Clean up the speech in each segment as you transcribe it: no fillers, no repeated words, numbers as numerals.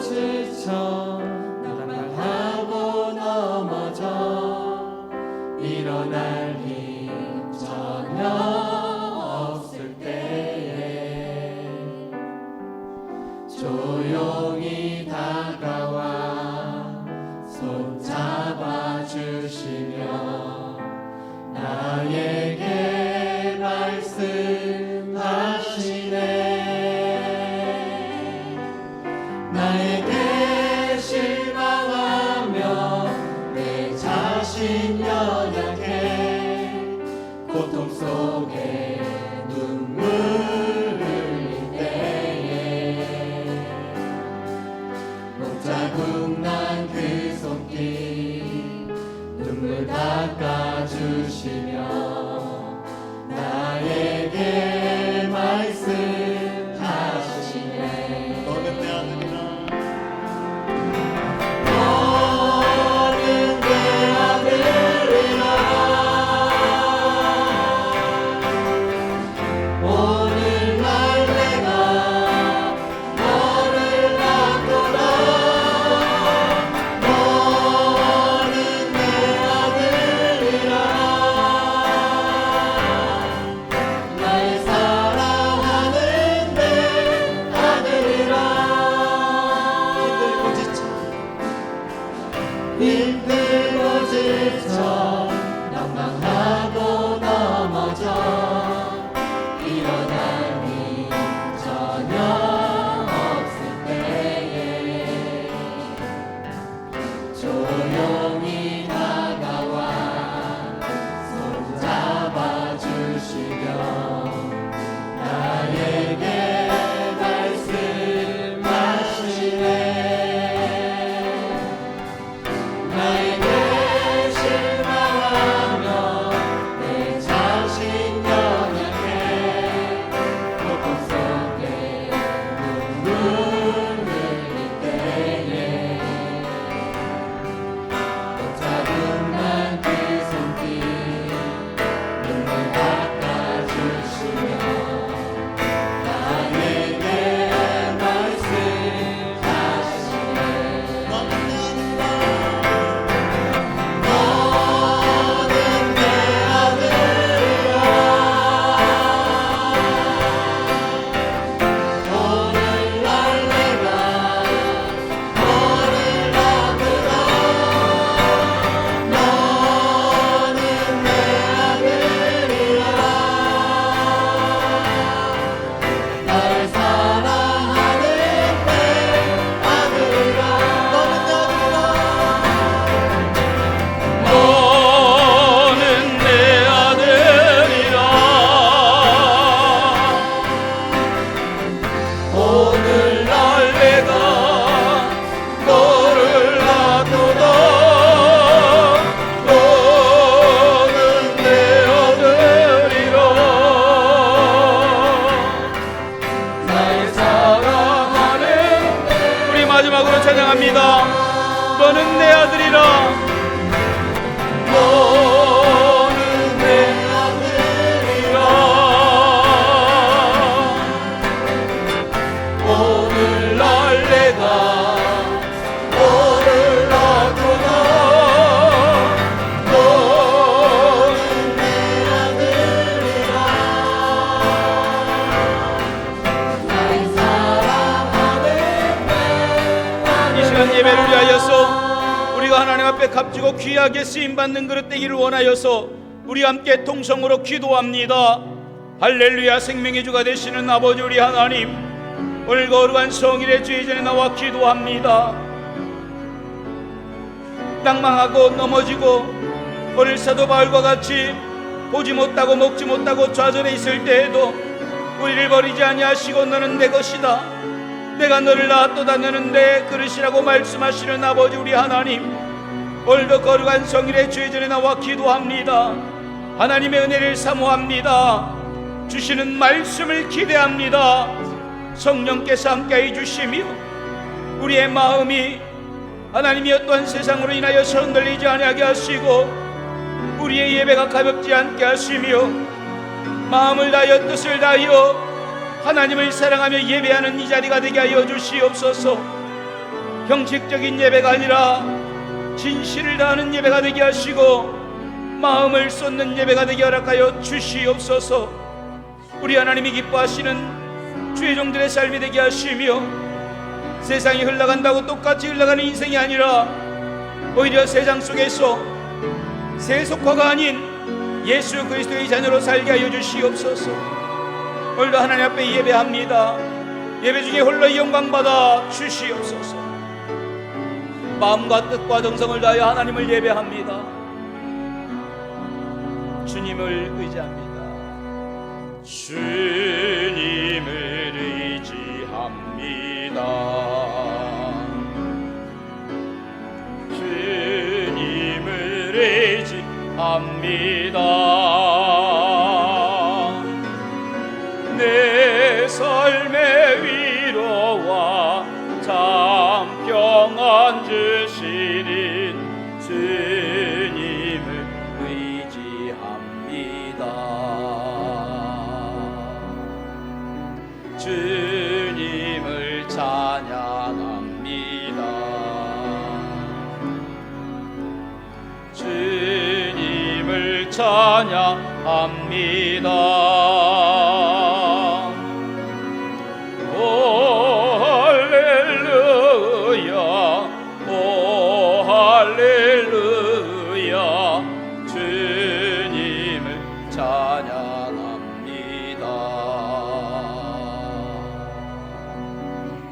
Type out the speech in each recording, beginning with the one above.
지쳐 낭망하고 넘어져 일어날 힘 전혀 없을 때에 조용히 다가와 손 잡아주시며 나에게 말씀하시네. 나에게 실망하며 내 자신 연약해 고통 속에 눈물 흘릴 때에 목자국 난 그 손길 눈물 닦아주시며 나에게 말씀하시네. 너는 내 아들이라. 너는 내 아들이라. 오늘날 내가 너를 낳도다. 너는 내 아들이라. 나의 사랑하는 내 아들이라. 힘들고 지쳐 낭망하고 넘어져 일어날 힘 전혀 없을 때에 조용히 다가와 손 잡아주시며 나에게 말씀하시네. 나에게 실망하며 내 자신 연약해 고통 속에 눈물 흘릴 때에 붙잡은 난 그 손길 눈물 닦아주시며 나에게 말씀하시네. 너는 내 아들이라. 오늘날 내가 너를 낳도다. 너는 내 아들이라. 나를 사랑하는 내 아들이라. 너는 내 아들이라. 너는 내 아들이라. 오늘날 내가 너를 낳도다. 너는 내 아들이라. 나의 사랑하는 우리 마지막으로 찬양합니다. 너는 내 아들이라. 너는 내 아들이라. 오늘날 내가 너를 낳도다. 너는 내 아들이라. 나의 사랑하는 내 이 시간 예배를 위하여서 우리가 하나님 앞에 값지고 귀하게 쓰임받는 그릇 되기를 원하여서 우리 함께 통성으로 기도합니다. 할렐루야. 생명의 주가 되시는 아버지 우리 하나님, 오늘 거룩한 성일의 주의 전에 나와 기도합니다. 낭망하고 넘어지고 오늘 사도 바울과 같이 보지 못하고 먹지 못하고 좌절해 있을 때에도 우리를 버리지 아니하시고 너는 내 것이다, 내가 너를 낳았도다, 너는 내 그릇이라고 말씀하시는 아버지 우리 하나님, 오늘도 거룩한 성일의 주의 전에 나와 기도합니다. 하나님의 은혜를 사모합니다. 주시는 말씀을 기대합니다. 성령께서 함께해 주시며 우리의 마음이 하나님이 어떠한 세상으로 인하여 흔들리지 아니하게 하시고 우리의 예배가 가볍지 않게 하시며 마음을 다하여 뜻을 다하여 하나님을 사랑하며 예배하는 이 자리가 되게 하여 주시옵소서. 형식적인 예배가 아니라 진실을 다하는 예배가 되게 하시고 마음을 쏟는 예배가 되게 허락하여 주시옵소서. 우리 하나님이 기뻐하시는 주의 종들의 삶이 되게 하시며 세상이 흘러간다고 똑같이 흘러가는 인생이 아니라 오히려 세상 속에서 세속화가 아닌 예수 그리스도의 자녀로 살게 하여 주시옵소서. 오늘도 하나님 앞에 예배합니다. 예배 중에 홀로 영광받아 주시옵소서. 마음과 뜻과 정성을 다하여 하나님을 예배합니다. 주님을 의지합니다. 주님을 의지합니다. 주님을 의지합니다. 내 삶의 위로와 참 평안 주시는 주님을 의지합니다. 주님을 찬양합니다. 주님을 찬양합니다. 오 할렐루야, 오 할렐루야. 주님을 찬양합니다.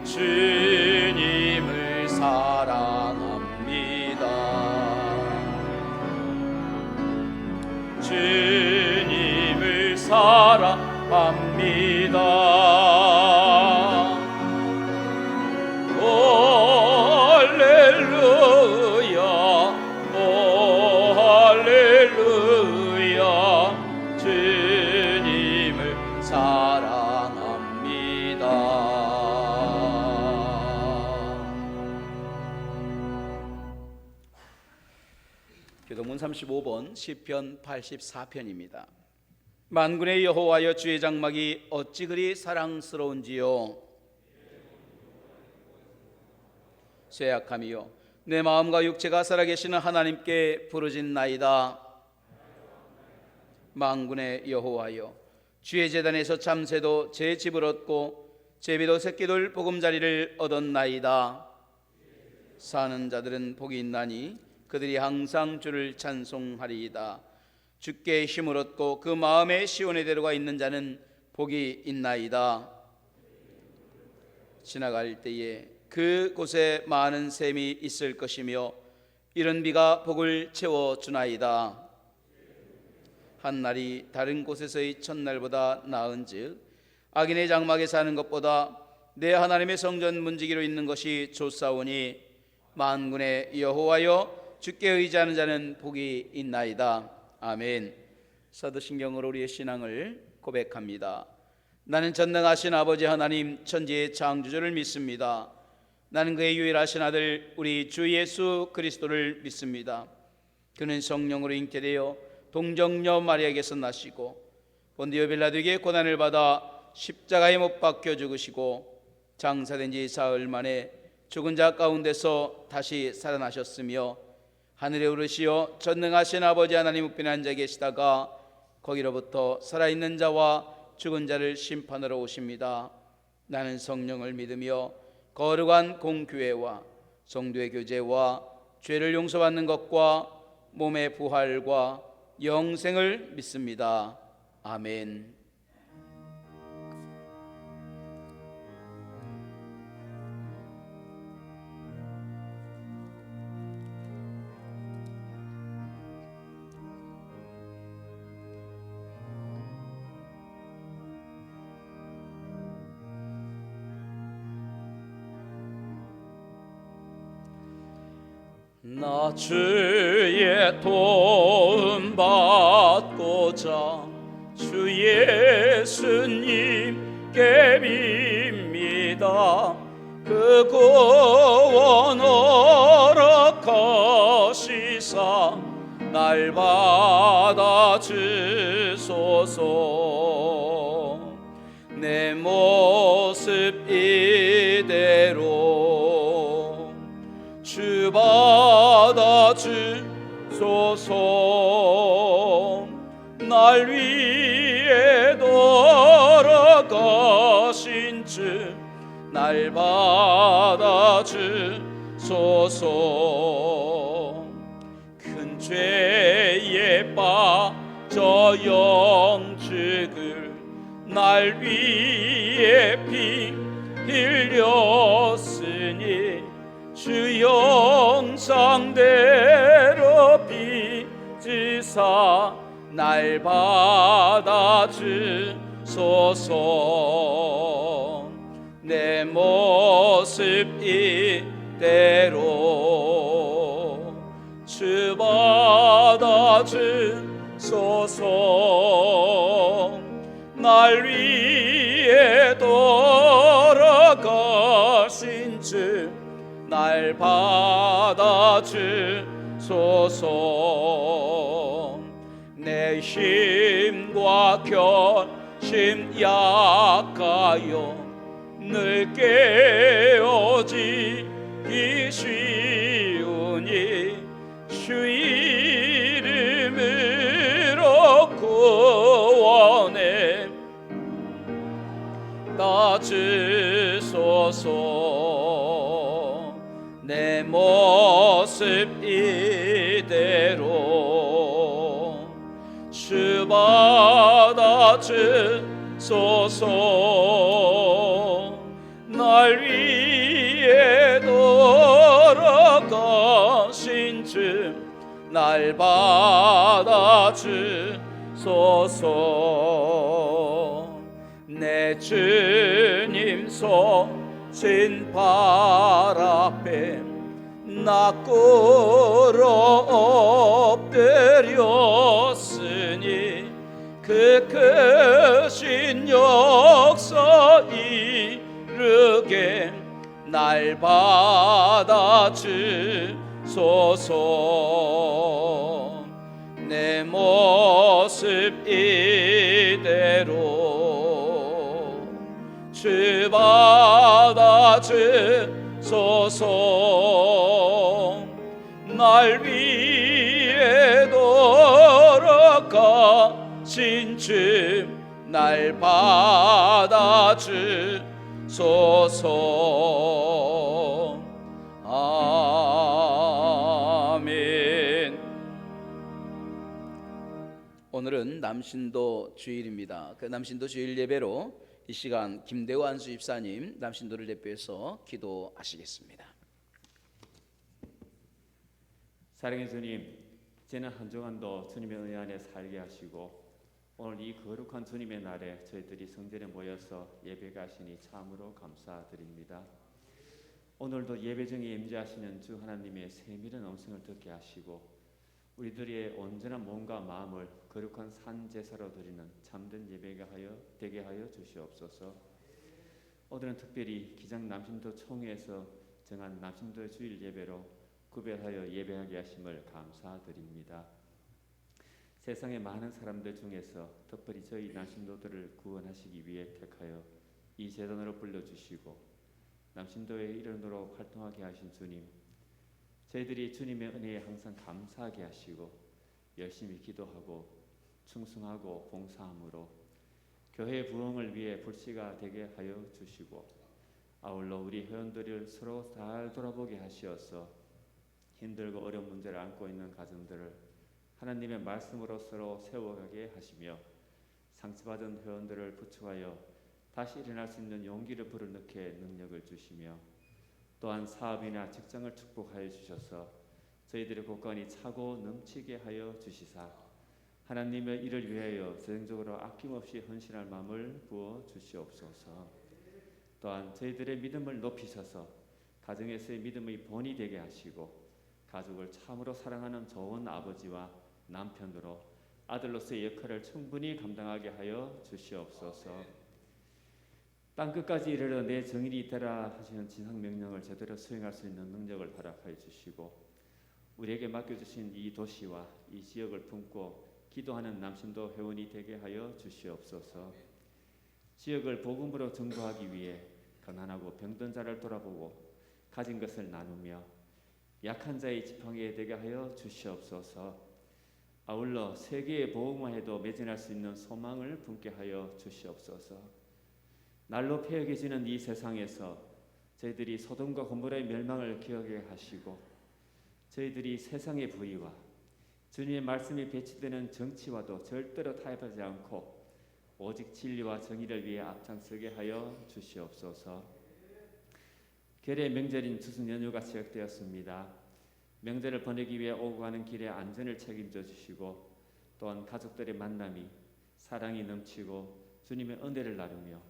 주님을 사랑합니다. 주님을 사랑합니다. 오 할렐루야, 오 할렐루야. 주님을 사랑합니다. 기도문 35번 시편 84편입니다. 만군의 여호와여, 주의 장막이 어찌 그리 사랑스러운지요. 쇠약함이요, 내 마음과 육체가 살아계시는 하나님께 부르짖나이다. 만군의 여호와여, 주의 제단에서 참새도 제 집을 얻고 제비도 새끼들 보금자리를 얻었나이다. 사는 자들은 복이 있나니 그들이 항상 주를 찬송하리이다. 주께 힘을 얻고 그 마음의 시온의 대로가 있는 자는 복이 있나이다. 지나갈 때에 그곳에 많은 샘이 있을 것이며 이른 비가 복을 채워주나이다. 한날이 다른 곳에서의 첫날보다 나은즉 악인의 장막에 사는 것보다 내 하나님의 성전 문지기로 있는 것이 좋사오니 만군의 여호와여, 주께 의지하는 자는 복이 있나이다. 아멘. 사도신경으로 우리의 신앙을 고백합니다. 나는 전능하신 아버지 하나님 천지의 창조주를 믿습니다. 나는 그의 유일하신 아들 우리 주 예수 그리스도를 믿습니다. 그는 성령으로 잉태되어 동정녀 마리아에게서 나시고 본디오 빌라도에게 고난을 받아 십자가에 못 박혀 죽으시고 장사된 지 사흘 만에 죽은 자 가운데서 다시 살아나셨으며 하늘에 오르시어 전능하신 아버지 하나님 우편에 앉아 계시다가 거기로부터 살아있는 자와 죽은 자를 심판하러 오십니다. 나는 성령을 믿으며 거룩한 공교회와 성도의 교제와 죄를 용서받는 것과 몸의 부활과 영생을 믿습니다. 아멘. 나 주의 도움 받고자 주 예수님께 빕니다. 그 구원 허락하시사 날 받아 주소서. 내 모습 이대로 받아 주소서. 날 위해 돌아가신 주 날 받아 주소서. 큰 죄에 빠져 영축을 날 위해 피 흘렸으니 주 형상대로 빚으사 날 받아 주소서. 내 모습 이대로 주 받아 주소서. 날 위해 돌아가신 주 날 받아 주소서. 내 힘과 결심 약하여 늘 깨어지기 쉬우니 주 이름으로 구원해 다 주소서. 내 모습 이대로 주 받아 주소서. 날 위해 돌아가신 주 날 받아 주소서. 내 주님 서신 발 앞에 나 꿇어 엎드렸으니 그 크신 역사 이르게 날 받아 주소서. 내 모습 이대로 주 받아 주소서. 날 위해 돌아가신 주 날 받아 주소서. 아멘. 오늘은 남신도 주일입니다. 그 남신도 주일 예배로 이 시간 김대호 안수 집사님 남신도를 대표해서 기도하시겠습니다. 사랑의 주님, 지난 한 주간도 주님의 은혜 안에 살게 하시고 오늘 이 거룩한 주님의 날에 저희들이 성전에 모여서 예배하시니 참으로 감사드립니다. 오늘도 예배 중에 임재하시는 주 하나님의 세밀한 음성을 듣게 하시고 우리들의 온전한 몸과 마음을 거룩한 산 제사로 드리는 참된 예배가 되게 하여 주시옵소서. 오늘은 특별히 기장 남신도 총회에서 정한 남신도 주일 예배로 구별하여 예배하게 하심을 감사드립니다. 세상의 많은 사람들 중에서 특별히 저희 남신도들을 구원하시기 위해 택하여 이 재단으로 불러주시고 남신도의 일원으로 활동하게 하신 주님, 저희들이 주님의 은혜에 항상 감사하게 하시고 열심히 기도하고 충성하고 봉사함으로 교회의 부흥을 위해 불씨가 되게 하여 주시고 아울러 우리 회원들을 서로 잘 돌아보게 하시어서 힘들고 어려운 문제를 안고 있는 가정들을 하나님의 말씀으로 서로 세워가게 하시며 상처받은 회원들을 부축하여 다시 일어날 수 있는 용기를 불어넣게 능력을 주시며 또한 사업이나 직장을 축복하여 주셔서 저희들의 곳간이 차고 넘치게 하여 주시사 하나님의 일을 위하여 재정적으로 아낌없이 헌신할 마음을 부어 주시옵소서. 또한 저희들의 믿음을 높이셔서 가정에서의 믿음의 본이 되게 하시고 가족을 참으로 사랑하는 좋은 아버지와 남편으로 아들로서의 역할을 충분히 감당하게 하여 주시옵소서. 땅끝까지 이르러 내 정인이 되라 하시는 진상명령을 제대로 수행할 수 있는 능력을 허락하여 주시고 우리에게 맡겨주신 이 도시와 이 지역을 품고 기도하는 남신도 회원이 되게 하여 주시옵소서. 지역을 복음으로 전도하기 위해 가난하고 병든 자를 돌아보고 가진 것을 나누며 약한 자의 지팡이에 되게 하여 주시옵소서. 아울러 세계의 복음화에도 매진할 수 있는 소망을 품게 하여 주시옵소서. 날로 패역해지는 이 세상에서 저희들이 소돔과 고모라의 멸망을 기억하게 하시고, 저희들이 세상의 부의와 주님의 말씀이 배치되는 정치와도 절대로 타협하지 않고 오직 진리와 정의를 위해 앞장서게 하여 주시옵소서. 결의 명절인 추석 연휴가 시작되었습니다. 명절을 보내기 위해 오고 가는 길에 안전을 책임져 주시고, 또한 가족들의 만남이 사랑이 넘치고 주님의 은혜를 나누며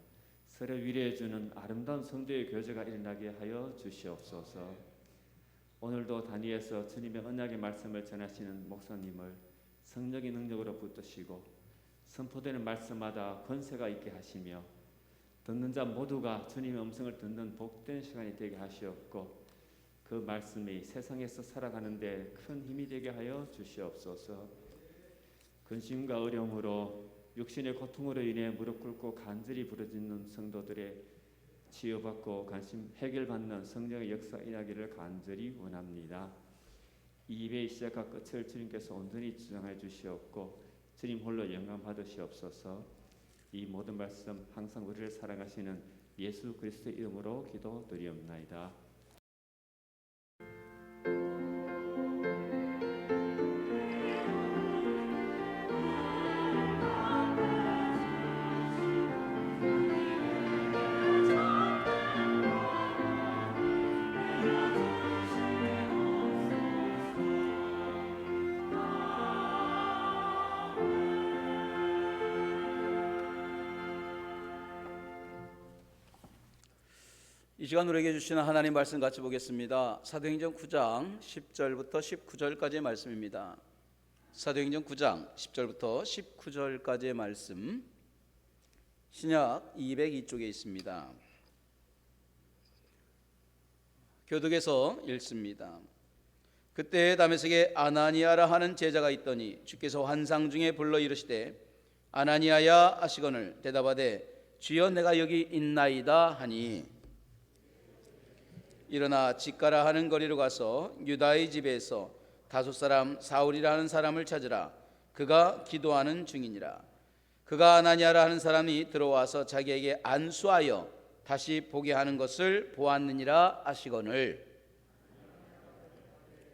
서로 위로해주는 아름다운 성도의 교제가 일어나게 하여 주시옵소서. 오늘도 단위에서 주님의 언약의 말씀을 전하시는 목사님을 성령의 능력으로 붙드시고 선포되는 말씀마다 권세가 있게 하시며 듣는 자 모두가 주님의 음성을 듣는 복된 시간이 되게 하시옵고, 그 말씀이 세상에서 살아가는 데 큰 힘이 되게 하여 주시옵소서. 근심과 어려움으로 육신의 고통으로 인해 무릎 꿇고 간절히 부르짖는 성도들의 치유받고 관심 해결받는 성령의 역사 일하기를 간절히 원합니다. 이 예배의 시작과 끝을 주님께서 온전히 주장해 주시옵고 주님 홀로 영광 받으시옵소서. 이 모든 말씀 항상 우리를 사랑하시는 예수 그리스도의 이름으로 기도드리옵나이다. 이 시간 우리에게 주시는 하나님 말씀 같이 보겠습니다. 사도행전 9장 10절부터 19절까지의 말씀입니다. 사도행전 9장 10절부터 19절까지의 말씀, 신약 202쪽에 있습니다. 교독에서 읽습니다. 그때 다메섹에 아나니아라 하는 제자가 있더니 주께서 환상 중에 불러 이르시되 아나니아야 하시거늘 대답하되 주여 내가 여기 있나이다 하니, 일어나 직가라 하는 거리로 가서 유다의 집에서 다섯 사람 사울이라 하는 사람을 찾으라. 그가 기도하는 중이니라. 그가 아나니아라 하는 사람이 들어와서 자기에게 안수하여 다시 보게 하는 것을 보았느니라 하시거늘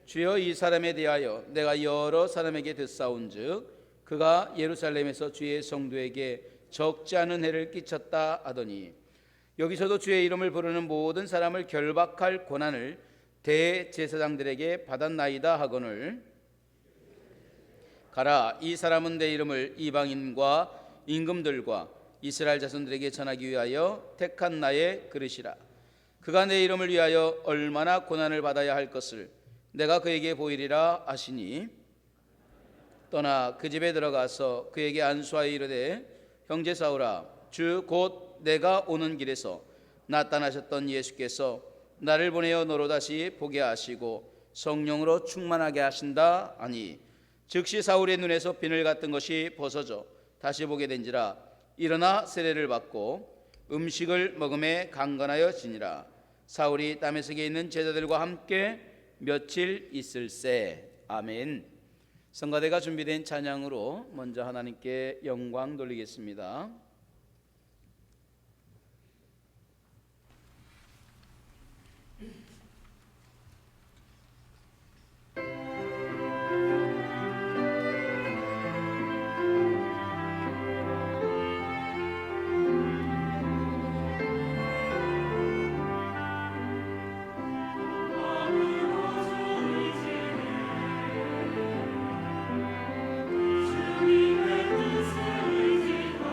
주여 이 사람에 대하여 내가 여러 사람에게 듣사온즉 그가 예루살렘에서 주의 성도에게 적지 않은 해를 끼쳤다 하더니, 여기서도 주의 이름을 부르는 모든 사람을 결박할 권한을 대제사장들에게 받았나이다 하거늘 가라, 이 사람은 내 이름을 이방인과 임금들과 이스라엘 자손들에게 전하기 위하여 택한 나의 그릇이라. 그가 내 이름을 위하여 얼마나 고난을 받아야 할 것을 내가 그에게 보이리라 하시니, 떠나 그 집에 들어가서 그에게 안수하여 이르되 형제 사울아, 주 곧 내가 오는 길에서 나타나셨던 예수께서 나를 보내어 너로 다시 보게 하시고 성령으로 충만하게 하신다 하니, 즉시 사울의 눈에서 비늘 같은 것이 벗어져 다시 보게 된지라. 일어나 세례를 받고 음식을 먹음에 강건하여 지니라. 사울이 다메섹에 있는 제자들과 함께 며칠 있을세. 아멘. 성가대가 준비된 찬양으로 먼저 하나님께 영광 돌리겠습니다. 주님의 뜻을 지켜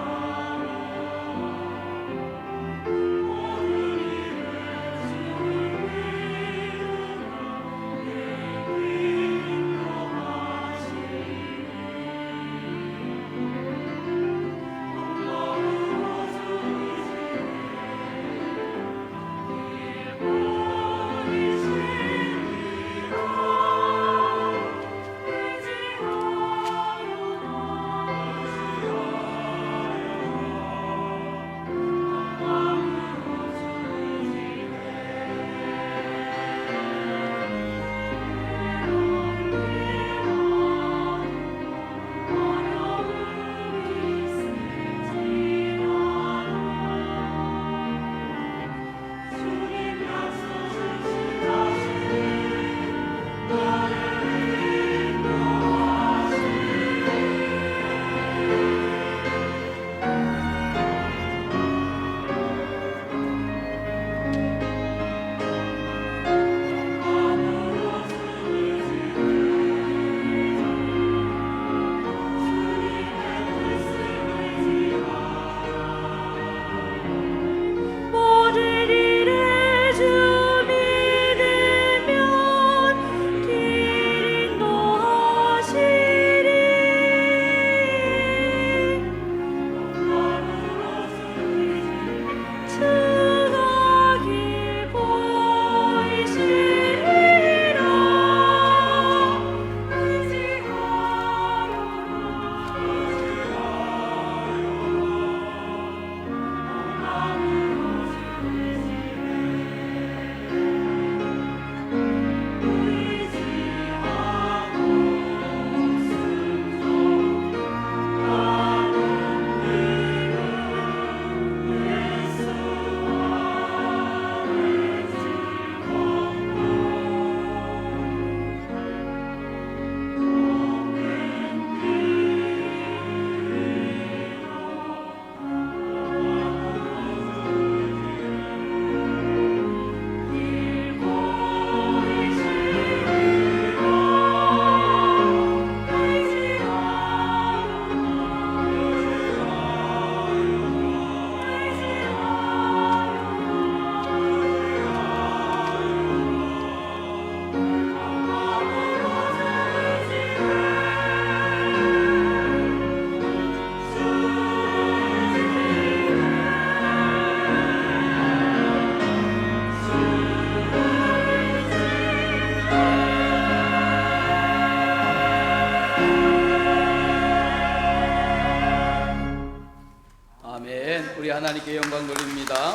우리 하나님께 영광 돌립니다.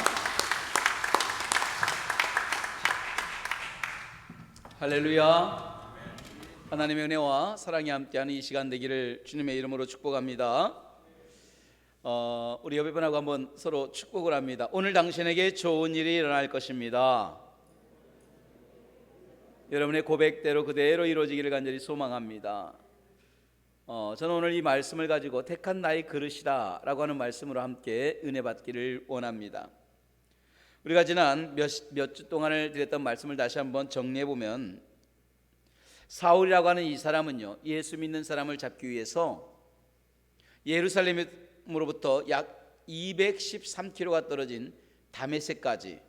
할렐루야. 하나님의 은혜와 사랑이 함께하는 이 시간 되기를 주님의 이름으로 축복합니다. 우리 옆에 분하고 한번 서로 축복을 합니다. 오늘 당신에게 좋은 일이 일어날 것입니다. 여러분의 고백대로 그대로 이루어지기를 간절히 소망합니다. 저는 오늘 이 말씀을 가지고 택한 나의 그릇이다 라고 하는 말씀으로 함께 은혜 받기를 원합니다. 우리가 지난 몇 주 동안을 드렸던 말씀을 다시 한번 정리해 보면, 사울이라고 하는 이 사람은요, 예수 믿는 사람을 잡기 위해서 예루살렘으로부터 약 213km가 떨어진 다메섹까지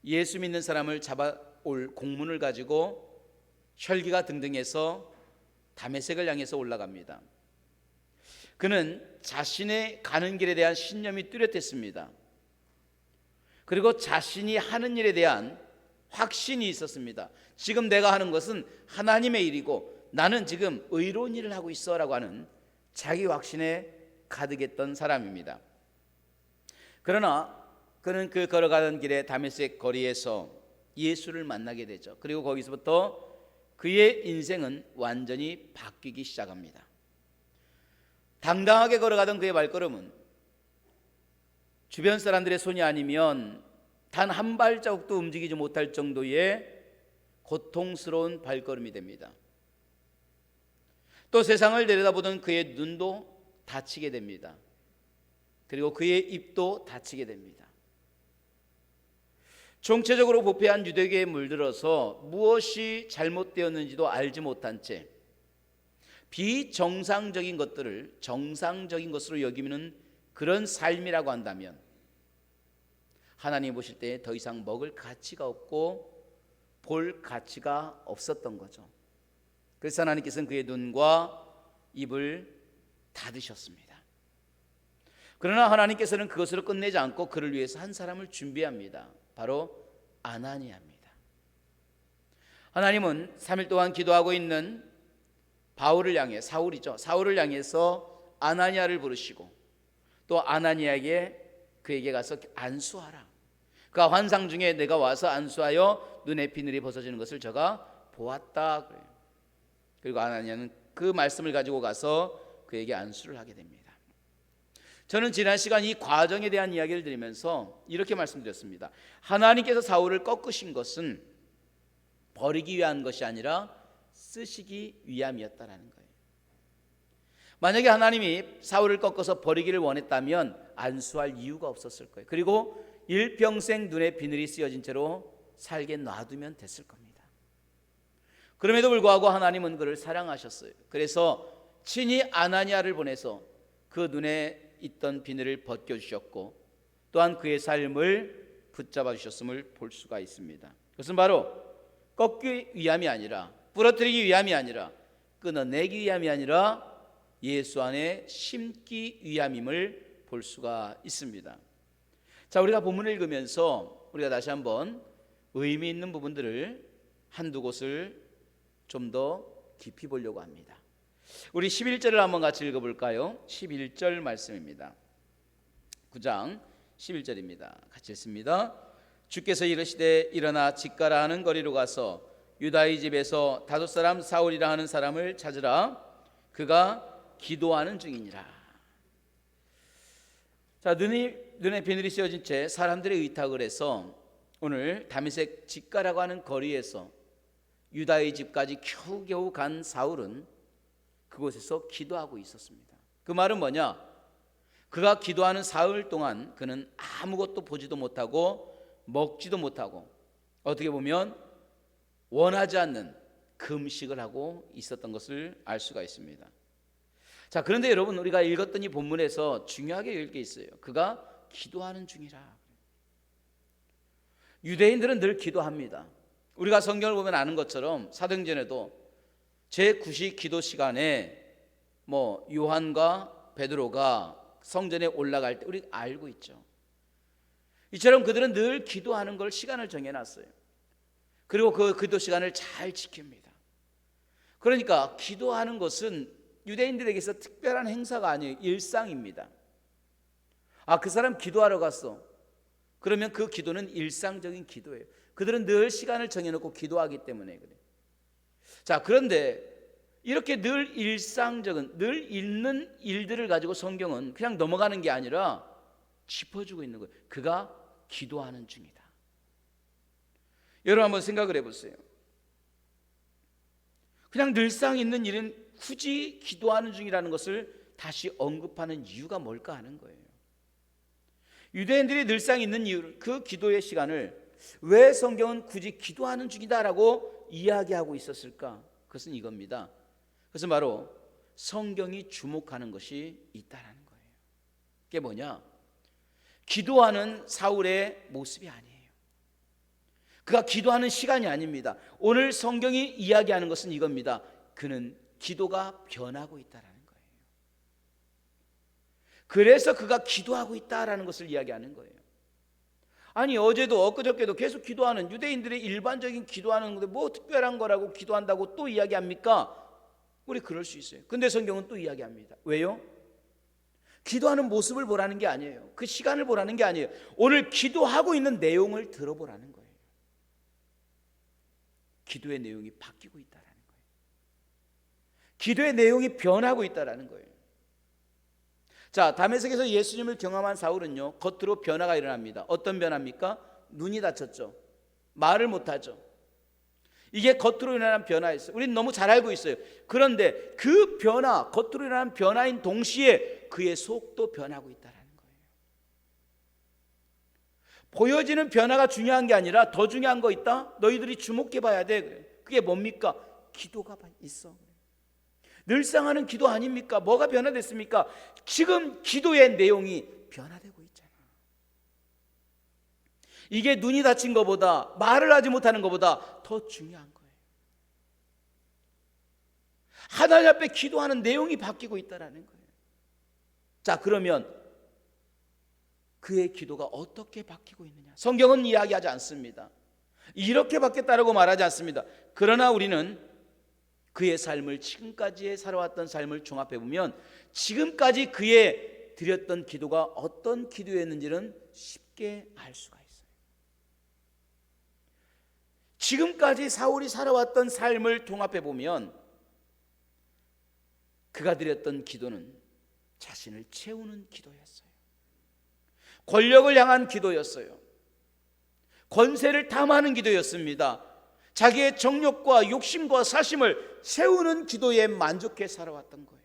예수 믿는 사람을 잡아올 공문을 가지고 혈기가 등등해서 다메섹을 향해서 올라갑니다. 그는 자신의 가는 길에 대한 신념이 뚜렷했습니다. 그리고 자신이 하는 일에 대한 확신이 있었습니다. 지금 내가 하는 것은 하나님의 일이고 나는 지금 의로운 일을 하고 있어 라고 하는 자기 확신에 가득했던 사람입니다. 그러나 그는 그 걸어가던 길에 다메섹 거리에서 예수를 만나게 되죠. 그리고 거기서부터 그의 인생은 완전히 바뀌기 시작합니다. 당당하게 걸어가던 그의 발걸음은 주변 사람들의 손이 아니면 단 한 발자국도 움직이지 못할 정도의 고통스러운 발걸음이 됩니다. 또 세상을 내려다보던 그의 눈도 다치게 됩니다. 그리고 그의 입도 다치게 됩니다. 총체적으로 부패한 유대교에 물들어서 무엇이 잘못되었는지도 알지 못한 채 비정상적인 것들을 정상적인 것으로 여기는 그런 삶이라고 한다면 하나님 보실 때 더 이상 먹을 가치가 없고 볼 가치가 없었던 거죠. 그래서 하나님께서는 그의 눈과 입을 닫으셨습니다. 그러나 하나님께서는 그것으로 끝내지 않고 그를 위해서 한 사람을 준비합니다. 바로 아나니아입니다. 하나님은 3일 동안 기도하고 있는 바울을 향해, 사울을 향해서 아나니아를 부르시고 또 아나니아에게 그에게 가서 안수하라. 그가 환상 중에 내가 와서 안수하여 눈의 비늘이 벗어지는 것을 저가 보았다. 그리고 아나니아는 그 말씀을 가지고 가서 그에게 안수를 하게 됩니다. 저는 지난 시간 이 과정에 대한 이야기를 드리면서 이렇게 말씀드렸습니다. 하나님께서 사울을 꺾으신 것은 버리기 위한 것이 아니라 쓰시기 위함이었다라는 거예요. 만약에 하나님이 사울을 꺾어서 버리기를 원했다면 안수할 이유가 없었을 거예요. 그리고 일평생 눈에 비늘이 쓰여진 채로 살게 놔두면 됐을 겁니다. 그럼에도 불구하고 하나님은 그를 사랑하셨어요. 그래서 친히 아나니아를 보내서 그 눈에 있던 비늘을 벗겨주셨고 또한 그의 삶을 붙잡아 주셨음을 볼 수가 있습니다. 그것은 바로 꺾기 위함이 아니라, 부러뜨리기 위함이 아니라, 끊어내기 위함이 아니라 예수 안에 심기 위함임을 볼 수가 있습니다. 자, 우리가 본문을 읽으면서 우리가 다시 한번 의미 있는 부분들을 한두 곳을 좀 더 깊이 보려고 합니다. 우리 11절을 한번 같이 읽어볼까요? 11절 말씀입니다. 9장 11절입니다. 같이 읽습니다. 주께서 이르시되 일어나 직가라 하는 거리로 가서 유다의 집에서 다섯 사람 사울이라 하는 사람을 찾으라. 그가 기도하는 중이니라. 자, 눈에 비늘이 씌어진 채 사람들의 의탁을 해서 오늘 다메섹 직가라고 하는 거리에서 유다의 집까지 겨우겨우 간 사울은 그곳에서 기도하고 있었습니다. 그 말은 뭐냐? 그가 기도하는 사흘 동안 그는 아무것도 보지도 못하고 먹지도 못하고 어떻게 보면 원하지 않는 금식을 하고 있었던 것을 알 수가 있습니다. 자, 그런데 여러분, 우리가 읽었던 이 본문에서 중요하게 읽을 게 있어요. 그가 기도하는 중이라. 유대인들은 늘 기도합니다. 우리가 성경을 보면 아는 것처럼 사도행전에도 제9시 기도 시간에 요한과 베드로가 성전에 올라갈 때 우리 알고 있죠. 이처럼 그들은 늘 기도하는 걸 시간을 정해놨어요. 그리고 그 기도 시간을 잘 지킵니다. 그러니까 기도하는 것은 유대인들에게서 특별한 행사가 아니에요. 일상입니다. 아, 그 사람 기도하러 갔어. 그러면 그 기도는 일상적인 기도예요. 그들은 늘 시간을 정해놓고 기도하기 때문에 그래. 자, 그런데 이렇게 늘 일상적인, 늘 있는 일들을 가지고 성경은 그냥 넘어가는 게 아니라 짚어주고 있는 거예요. 그가 기도하는 중이다. 여러분 한번 생각을 해보세요. 그냥 늘상 있는 일은 굳이 기도하는 중이라는 것을 다시 언급하는 이유가 뭘까 하는 거예요. 유대인들이 늘상 있는 이유를, 그 기도의 시간을 왜 성경은 굳이 기도하는 중이다라고 이야기하고 있었을까? 그것은 이겁니다. 그것은 바로 성경이 주목하는 것이 있다라는 거예요. 그게 뭐냐? 기도하는 사울의 모습이 아니에요. 그가 기도하는 시간이 아닙니다. 오늘 성경이 이야기하는 것은 이겁니다. 그는 기도가 변하고 있다라는 거예요. 그래서 그가 기도하고 있다라는 것을 이야기하는 거예요. 아니, 어제도 엊그저께도 계속 기도하는 유대인들의 일반적인 기도하는 건데 뭐 특별한 거라고 기도한다고 또 이야기합니까? 우리 그럴 수 있어요. 근데 성경은 또 이야기합니다. 왜요? 기도하는 모습을 보라는 게 아니에요. 그 시간을 보라는 게 아니에요. 오늘 기도하고 있는 내용을 들어보라는 거예요. 기도의 내용이 바뀌고 있다라는 거예요. 기도의 내용이 변하고 있다라는 거예요. 자, 다메섹에서 예수님을 경험한 사울은요, 겉으로 변화가 일어납니다. 어떤 변화입니까? 눈이 다쳤죠. 말을 못하죠. 이게 겉으로 일어난 변화였어요. 우리는 너무 잘 알고 있어요. 그런데 그 변화, 겉으로 일어난 변화인 동시에 그의 속도 변하고 있다는 거예요. 보여지는 변화가 중요한 게 아니라 더 중요한 거 있다? 너희들이 주목해 봐야 돼. 그래. 그게 뭡니까? 기도가 있어. 늘상 하는 기도 아닙니까? 뭐가 변화됐습니까? 지금 기도의 내용이 변화되고 있잖아. 이게 눈이 다친 것보다, 말을 하지 못하는 것보다 더 중요한 거예요. 하나님 앞에 기도하는 내용이 바뀌고 있다는 거예요. 자, 그러면 그의 기도가 어떻게 바뀌고 있느냐? 성경은 이야기하지 않습니다. 이렇게 바뀌었다라고 말하지 않습니다. 그러나 우리는 그의 삶을, 지금까지의 살아왔던 삶을 종합해 보면 지금까지 그의 드렸던 기도가 어떤 기도였는지는 쉽게 알 수가 있어요. 지금까지 사울이 살아왔던 삶을 통합해 보면 그가 드렸던 기도는 자신을 채우는 기도였어요. 권력을 향한 기도였어요. 권세를 탐하는 기도였습니다. 자기의 정욕과 욕심과 사심을 채우는 기도에 만족해 살아왔던 거예요.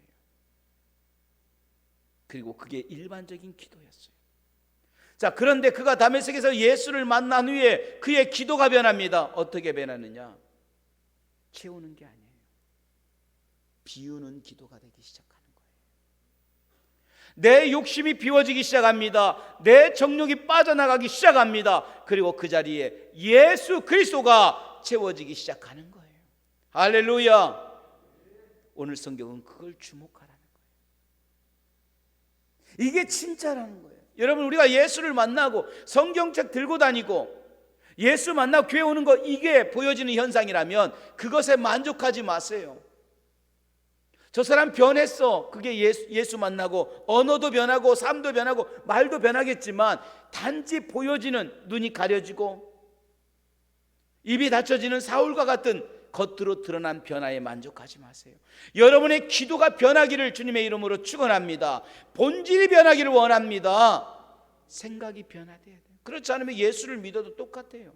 그리고 그게 일반적인 기도였어요. 자, 그런데 그가 다메섹에서 예수를 만난 후에 그의 기도가 변합니다. 어떻게 변하느냐? 채우는 게 아니에요. 비우는 기도가 되기 시작하는 거예요. 내 욕심이 비워지기 시작합니다. 내 정욕이 빠져나가기 시작합니다. 그리고 그 자리에 예수 그리스도가 채워지기 시작하는 거예요. 할렐루야. 오늘 성경은 그걸 주목하라는 거예요. 이게 진짜라는 거예요. 여러분, 우리가 예수를 만나고 성경책 들고 다니고 예수 만나고 교회 오는 거, 이게 보여지는 현상이라면 그것에 만족하지 마세요. 저 사람 변했어. 그게 예수 만나고 언어도 변하고 삶도 변하고 말도 변하겠지만 단지 보여지는, 눈이 가려지고 입이 닫혀지는 사울과 같은 겉으로 드러난 변화에 만족하지 마세요. 여러분의 기도가 변하기를 주님의 이름으로 축원합니다. 본질이 변하기를 원합니다. 생각이 변화돼야 돼요. 그렇지 않으면 예수를 믿어도 똑같아요.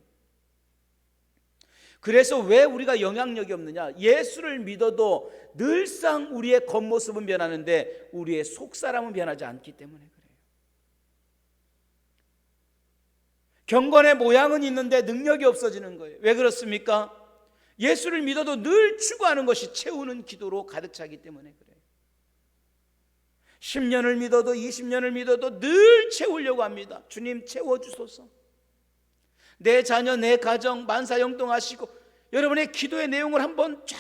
그래서 왜 우리가 영향력이 없느냐? 예수를 믿어도 늘상 우리의 겉모습은 변하는데 우리의 속사람은 변하지 않기 때문에 그래요. 경건의 모양은 있는데 능력이 없어지는 거예요. 왜 그렇습니까? 예수를 믿어도 늘 추구하는 것이 채우는 기도로 가득 차기 때문에 그래요. 10년을 믿어도 20년을 믿어도 늘 채우려고 합니다. 주님 채워주소서. 내 자녀, 내 가정 만사형통하시고. 여러분의 기도의 내용을 한번 쫙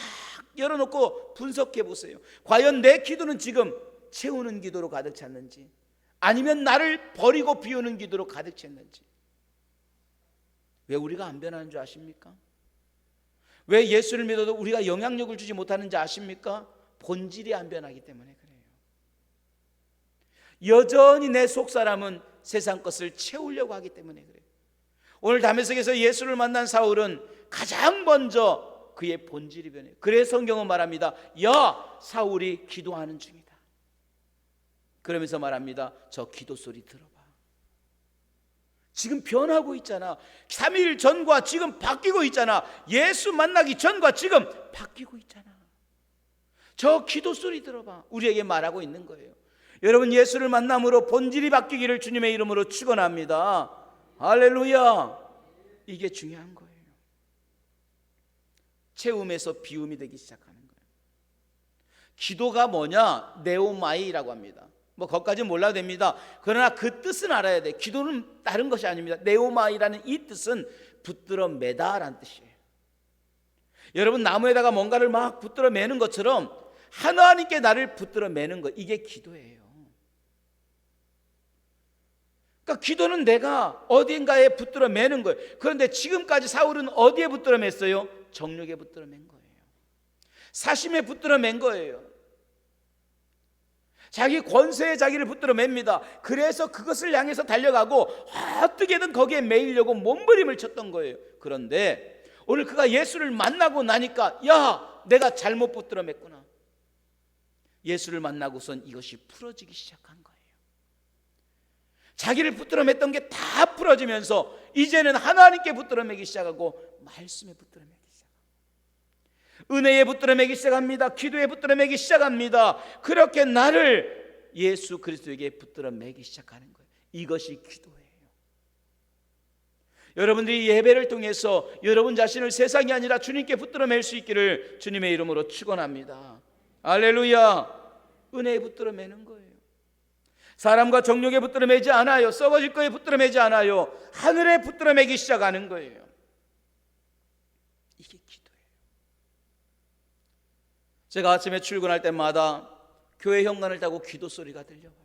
열어놓고 분석해 보세요. 과연 내 기도는 지금 채우는 기도로 가득 찼는지, 아니면 나를 버리고 비우는 기도로 가득 찼는지. 왜 우리가 안 변하는 줄 아십니까? 왜 예수를 믿어도 우리가 영향력을 주지 못하는지 아십니까? 본질이 안 변하기 때문에 그래요. 여전히 내 속사람은 세상 것을 채우려고 하기 때문에 그래요. 오늘 다메섹에서 예수를 만난 사울은 가장 먼저 그의 본질이 변해요. 그래서 성경은 말합니다. 야, 사울이 기도하는 중이다. 그러면서 말합니다. 저 기도 소리 들어봐. 지금 변하고 있잖아. 3일 전과 지금 바뀌고 있잖아. 예수 만나기 전과 지금 바뀌고 있잖아. 저 기도 소리 들어봐. 우리에게 말하고 있는 거예요. 여러분, 예수를 만남으로 본질이 바뀌기를 주님의 이름으로 축원합니다. 할렐루야. 이게 중요한 거예요. 채움에서 비움이 되기 시작하는 거예요. 기도가 뭐냐? 네오마이라고 합니다. 뭐 거기까지 몰라도 됩니다. 그러나 그 뜻은 알아야 돼. 기도는 다른 것이 아닙니다. 네오마이라는 이 뜻은 붙들어 매다라는 뜻이에요. 여러분, 나무에다가 뭔가를 막 붙들어 매는 것처럼 하나님께 나를 붙들어 매는 것, 이게 기도예요. 그러니까 기도는 내가 어딘가에 붙들어 매는 거예요. 그런데 지금까지 사울은 어디에 붙들어 맸어요? 정욕에 붙들어 맨 거예요. 사심에 붙들어 맨 거예요. 자기 권세에 자기를 붙들어 맵니다. 그래서 그것을 향해서 달려가고 어떻게든 거기에 매이려고 몸부림을 쳤던 거예요. 그런데 오늘 그가 예수를 만나고 나니까 야, 내가 잘못 붙들어 맸구나. 예수를 만나고선 이것이 풀어지기 시작한 거예요. 자기를 붙들어 맸던 게 다 풀어지면서 이제는 하나님께 붙들어 매기 시작하고 말씀에 붙들어 매기 시작합니다. 은혜에 붙들어 매기 시작합니다. 기도에 붙들어 매기 시작합니다. 그렇게 나를 예수 그리스도에게 붙들어 매기 시작하는 거예요. 이것이 기도예요. 여러분들이 예배를 통해서 여러분 자신을 세상이 아니라 주님께 붙들어 맬 수 있기를 주님의 이름으로 축원합니다. 할렐루야. 은혜에 붙들어 매는 거예요. 사람과 정욕에 붙들어 매지 않아요. 썩어질 거에 붙들어 매지 않아요. 하늘에 붙들어 매기 시작하는 거예요. 이게 기도예요. 제가 아침에 출근할 때마다 교회 현관을 타고 기도 소리가 들려와요.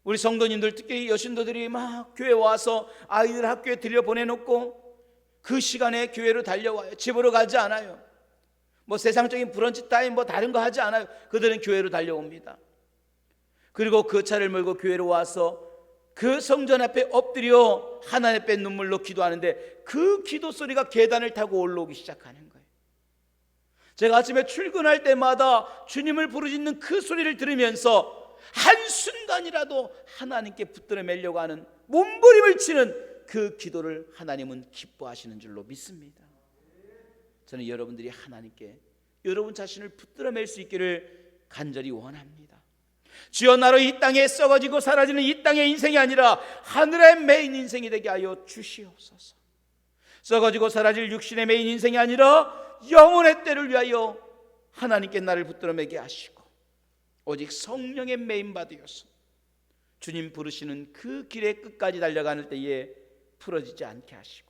우리 성도님들, 특히 여신도들이 막 교회 와서 아이들 학교에 들여보내놓고 그 시간에 교회로 달려와요. 집으로 가지 않아요. 뭐 세상적인 브런치 타임 뭐 다른 거 하지 않아요. 그들은 교회로 달려옵니다. 그리고 그 차를 몰고 교회로 와서 그 성전 앞에 엎드려 하나님 앞에 눈물로 기도하는데 그 기도 소리가 계단을 타고 올라오기 시작하는 거예요. 제가 아침에 출근할 때마다 주님을 부르짖는 그 소리를 들으면서 한순간이라도 하나님께 붙들어 매려고 하는 몸부림을 치는 그 기도를 하나님은 기뻐하시는 줄로 믿습니다. 저는 여러분들이 하나님께 여러분 자신을 붙들어 맬 수 있기를 간절히 원합니다. 주여, 나로 이 땅에 썩어지고 사라지는 이 땅의 인생이 아니라 하늘의 메인 인생이 되게 하여 주시옵소서. 썩어지고 사라질 육신의 메인 인생이 아니라 영혼의 때를 위하여 하나님께 나를 붙들어 매게 하시고 오직 성령의 메인 바되어서 주님 부르시는 그 길의 끝까지 달려가는 때에 풀어지지 않게 하시고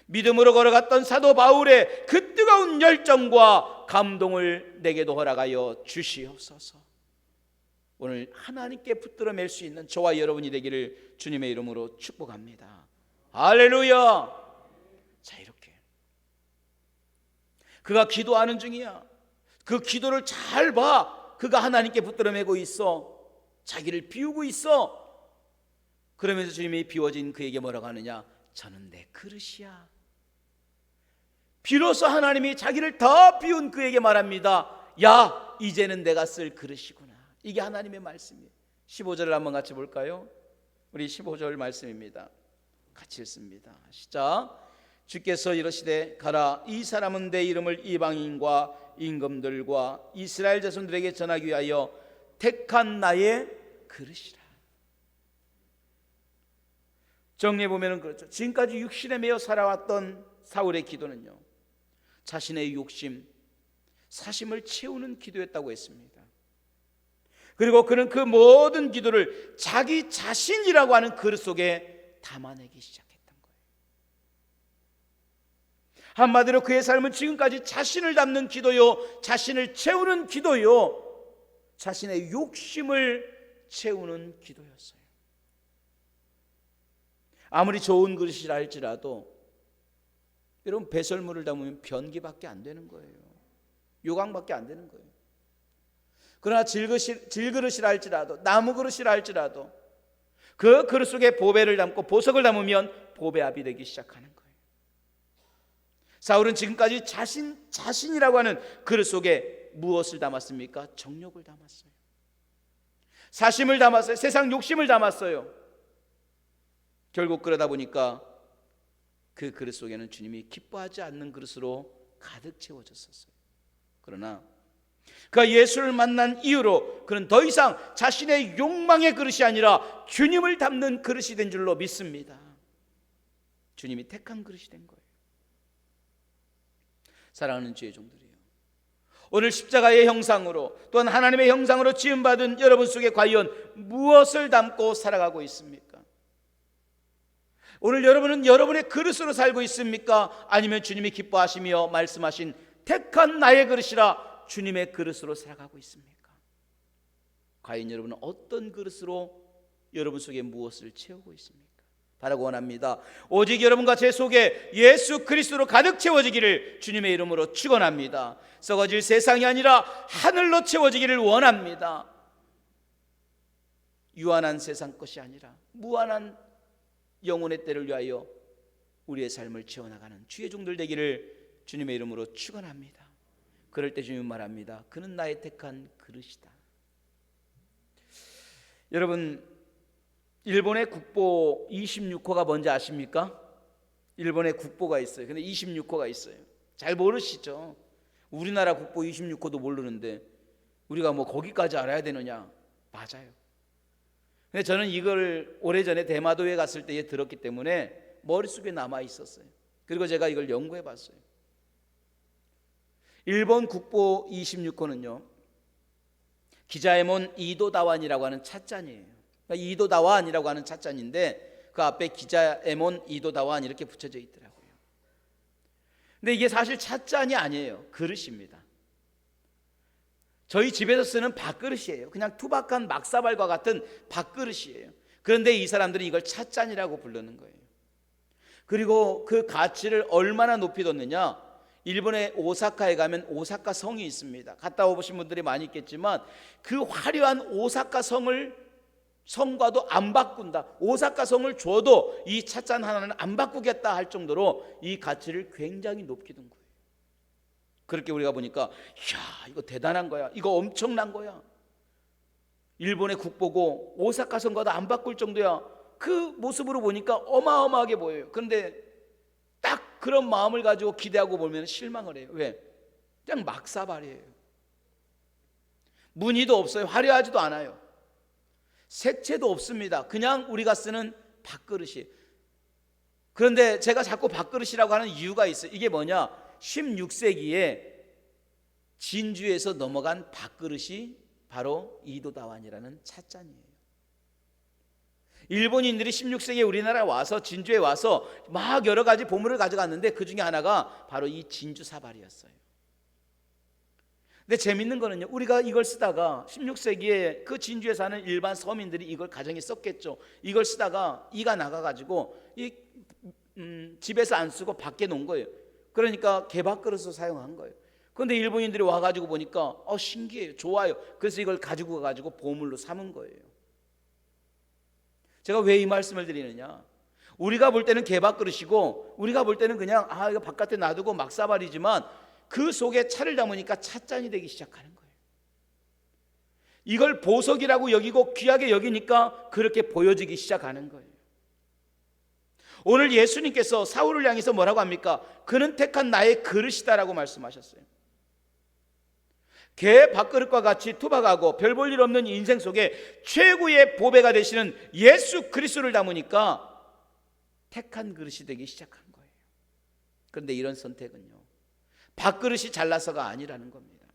믿음으로 걸어갔던 사도 바울의 그 뜨거운 열정과 감동을 내게도 허락하여 주시옵소서. 오늘 하나님께 붙들어 맬 수 있는 저와 여러분이 되기를 주님의 이름으로 축복합니다. 할렐루야. 자, 이렇게 그가 기도하는 중이야. 그 기도를 잘 봐. 그가 하나님께 붙들어 매고 있어. 자기를 비우고 있어. 그러면서 주님이 비워진 그에게 뭐라고 하느냐? 저는 내 그릇이야. 비로소 하나님이 자기를 더 비운 그에게 말합니다. 야, 이제는 내가 쓸 그릇이구나. 이게 하나님의 말씀이에요. 15절을 한번 같이 볼까요? 우리 15절 말씀입니다. 같이 읽습니다. 시작. 주께서 이르시되 가라, 이 사람은 내 이름을 이방인과 임금들과 이스라엘 자손들에게 전하기 위하여 택한 나의 그릇이라. 정리해 보면은 그렇죠. 지금까지 육신에 매여 살아왔던 사울의 기도는요, 자신의 욕심, 사심을 채우는 기도였다고 했습니다. 그리고 그는 그 모든 기도를 자기 자신이라고 하는 그릇 속에 담아내기 시작했던 거예요. 한마디로 그의 삶은 지금까지 자신을 담는 기도요, 자신을 채우는 기도요, 자신의 욕심을 채우는 기도였어요. 아무리 좋은 그릇이라 할지라도 여러분, 배설물을 담으면 변기밖에 안 되는 거예요. 요강밖에 안 되는 거예요. 그러나 질그릇이라 할지라도, 나무 그릇이라 할지라도 그 그릇 속에 보배를 담고 보석을 담으면 보배압이 되기 시작하는 거예요. 사울은 지금까지 자신이라고 하는 그릇 속에 무엇을 담았습니까? 정욕을 담았어요. 사심을 담았어요. 세상 욕심을 담았어요. 결국 그러다 보니까 그 그릇 속에는 주님이 기뻐하지 않는 그릇으로 가득 채워졌었어요. 그러나 그가 예수를 만난 이후로 그는 더 이상 자신의 욕망의 그릇이 아니라 주님을 담는 그릇이 된 줄로 믿습니다. 주님이 택한 그릇이 된 거예요. 사랑하는 주의 종들이요, 오늘 십자가의 형상으로 또한 하나님의 형상으로 지음받은 여러분 속에 과연 무엇을 담고 살아가고 있습니까? 오늘 여러분은 여러분의 그릇으로 살고 있습니까? 아니면 주님이 기뻐하시며 말씀하신 택한 나의 그릇이라 주님의 그릇으로 살아가고 있습니까? 과연 여러분은 어떤 그릇으로 여러분 속에 무엇을 채우고 있습니까? 바라고 원합니다. 오직 여러분과 제 속에 예수 그리스도로 가득 채워지기를 주님의 이름으로 축원합니다. 썩어질 세상이 아니라 하늘로 채워지기를 원합니다. 유한한 세상 것이 아니라 무한한 영혼의 때를 위하여 우리의 삶을 채워나가는 주의 종들 되기를 주님의 이름으로 축원합니다. 그럴 때 주님은 말합니다. 그는 나의 택한 그릇이다. 여러분, 일본의 국보 26호가 뭔지 아십니까? 일본의 국보가 있어요. 근데 26호가 있어요. 잘 모르시죠? 우리나라 국보 26호도 모르는데 우리가 뭐 거기까지 알아야 되느냐? 맞아요. 근데 저는 이걸 오래전에 대마도에 갔을 때에 들었기 때문에 머릿속에 남아 있었어요. 그리고 제가 이걸 연구해 봤어요. 일본 국보 26호는요, 기자에몬 이도다완이라고 하는 찻잔이에요. 그러니까 이도다완이라고 하는 찻잔인데 그 앞에 기자에몬 이도다완 이렇게 붙여져 있더라고요. 근데 이게 사실 찻잔이 아니에요. 그릇입니다. 저희 집에서 쓰는 밥그릇이에요. 그냥 투박한 막사발과 같은 밥그릇이에요. 그런데 이 사람들이 이걸 찻잔이라고 부르는 거예요. 그리고 그 가치를 얼마나 높이 뒀느냐, 일본의 오사카에 가면 오사카 성이 있습니다. 갔다 오신 분들이 많이 있겠지만 그 화려한 오사카 성과도 안 바꾼다. 오사카 성을 줘도 이 찻잔 하나는 안 바꾸겠다 할 정도로 이 가치를 굉장히 높게 둔 거예요. 그렇게 우리가 보니까 이야, 이거 대단한 거야. 이거 엄청난 거야. 일본의 국보고 오사카 성과도 안 바꿀 정도야. 그 모습으로 보니까 어마어마하게 보여요. 그런데 딱 그런 마음을 가지고 기대하고 보면 실망을 해요. 왜? 그냥 막사발이에요. 무늬도 없어요. 화려하지도 않아요. 색채도 없습니다. 그냥 우리가 쓰는 밥그릇이에요. 그런데 제가 자꾸 밥그릇이라고 하는 이유가 있어요. 이게 뭐냐? 16세기에 진주에서 넘어간 밥그릇이 바로 이도다완이라는 찻잔이에요. 일본인들이 16세기에 우리나라에 와서 진주에 와서 막 여러 가지 보물을 가져갔는데 그 중에 하나가 바로 이 진주 사발이었어요. 근데 재밌는 거는요, 우리가 이걸 쓰다가 16세기에 그 진주에 사는 일반 서민들이 이걸 가정에 썼겠죠. 이걸 쓰다가 이가 나가가지고 집에서 안 쓰고 밖에 놓은 거예요. 그러니까 개밥그릇으로 사용한 거예요. 그런데 일본인들이 와가지고 보니까 신기해요. 좋아요. 그래서 이걸 가지고 가가지고 보물로 삼은 거예요. 제가 왜 이 말씀을 드리느냐, 우리가 볼 때는 개밥그릇이고 우리가 볼 때는 그냥 이거 바깥에 놔두고 막사발이지만 그 속에 차를 담으니까 찻잔이 되기 시작하는 거예요. 이걸 보석이라고 여기고 귀하게 여기니까 그렇게 보여지기 시작하는 거예요. 오늘 예수님께서 사울을 향해서 뭐라고 합니까? 그는 택한 나의 그릇이다라고 말씀하셨어요. 개 밥그릇과 같이 투박하고 별 볼 일 없는 인생 속에 최고의 보배가 되시는 예수 그리스도를 담으니까 택한 그릇이 되기 시작한 거예요. 그런데 이런 선택은요, 밥그릇이 잘나서가 아니라는 겁니다.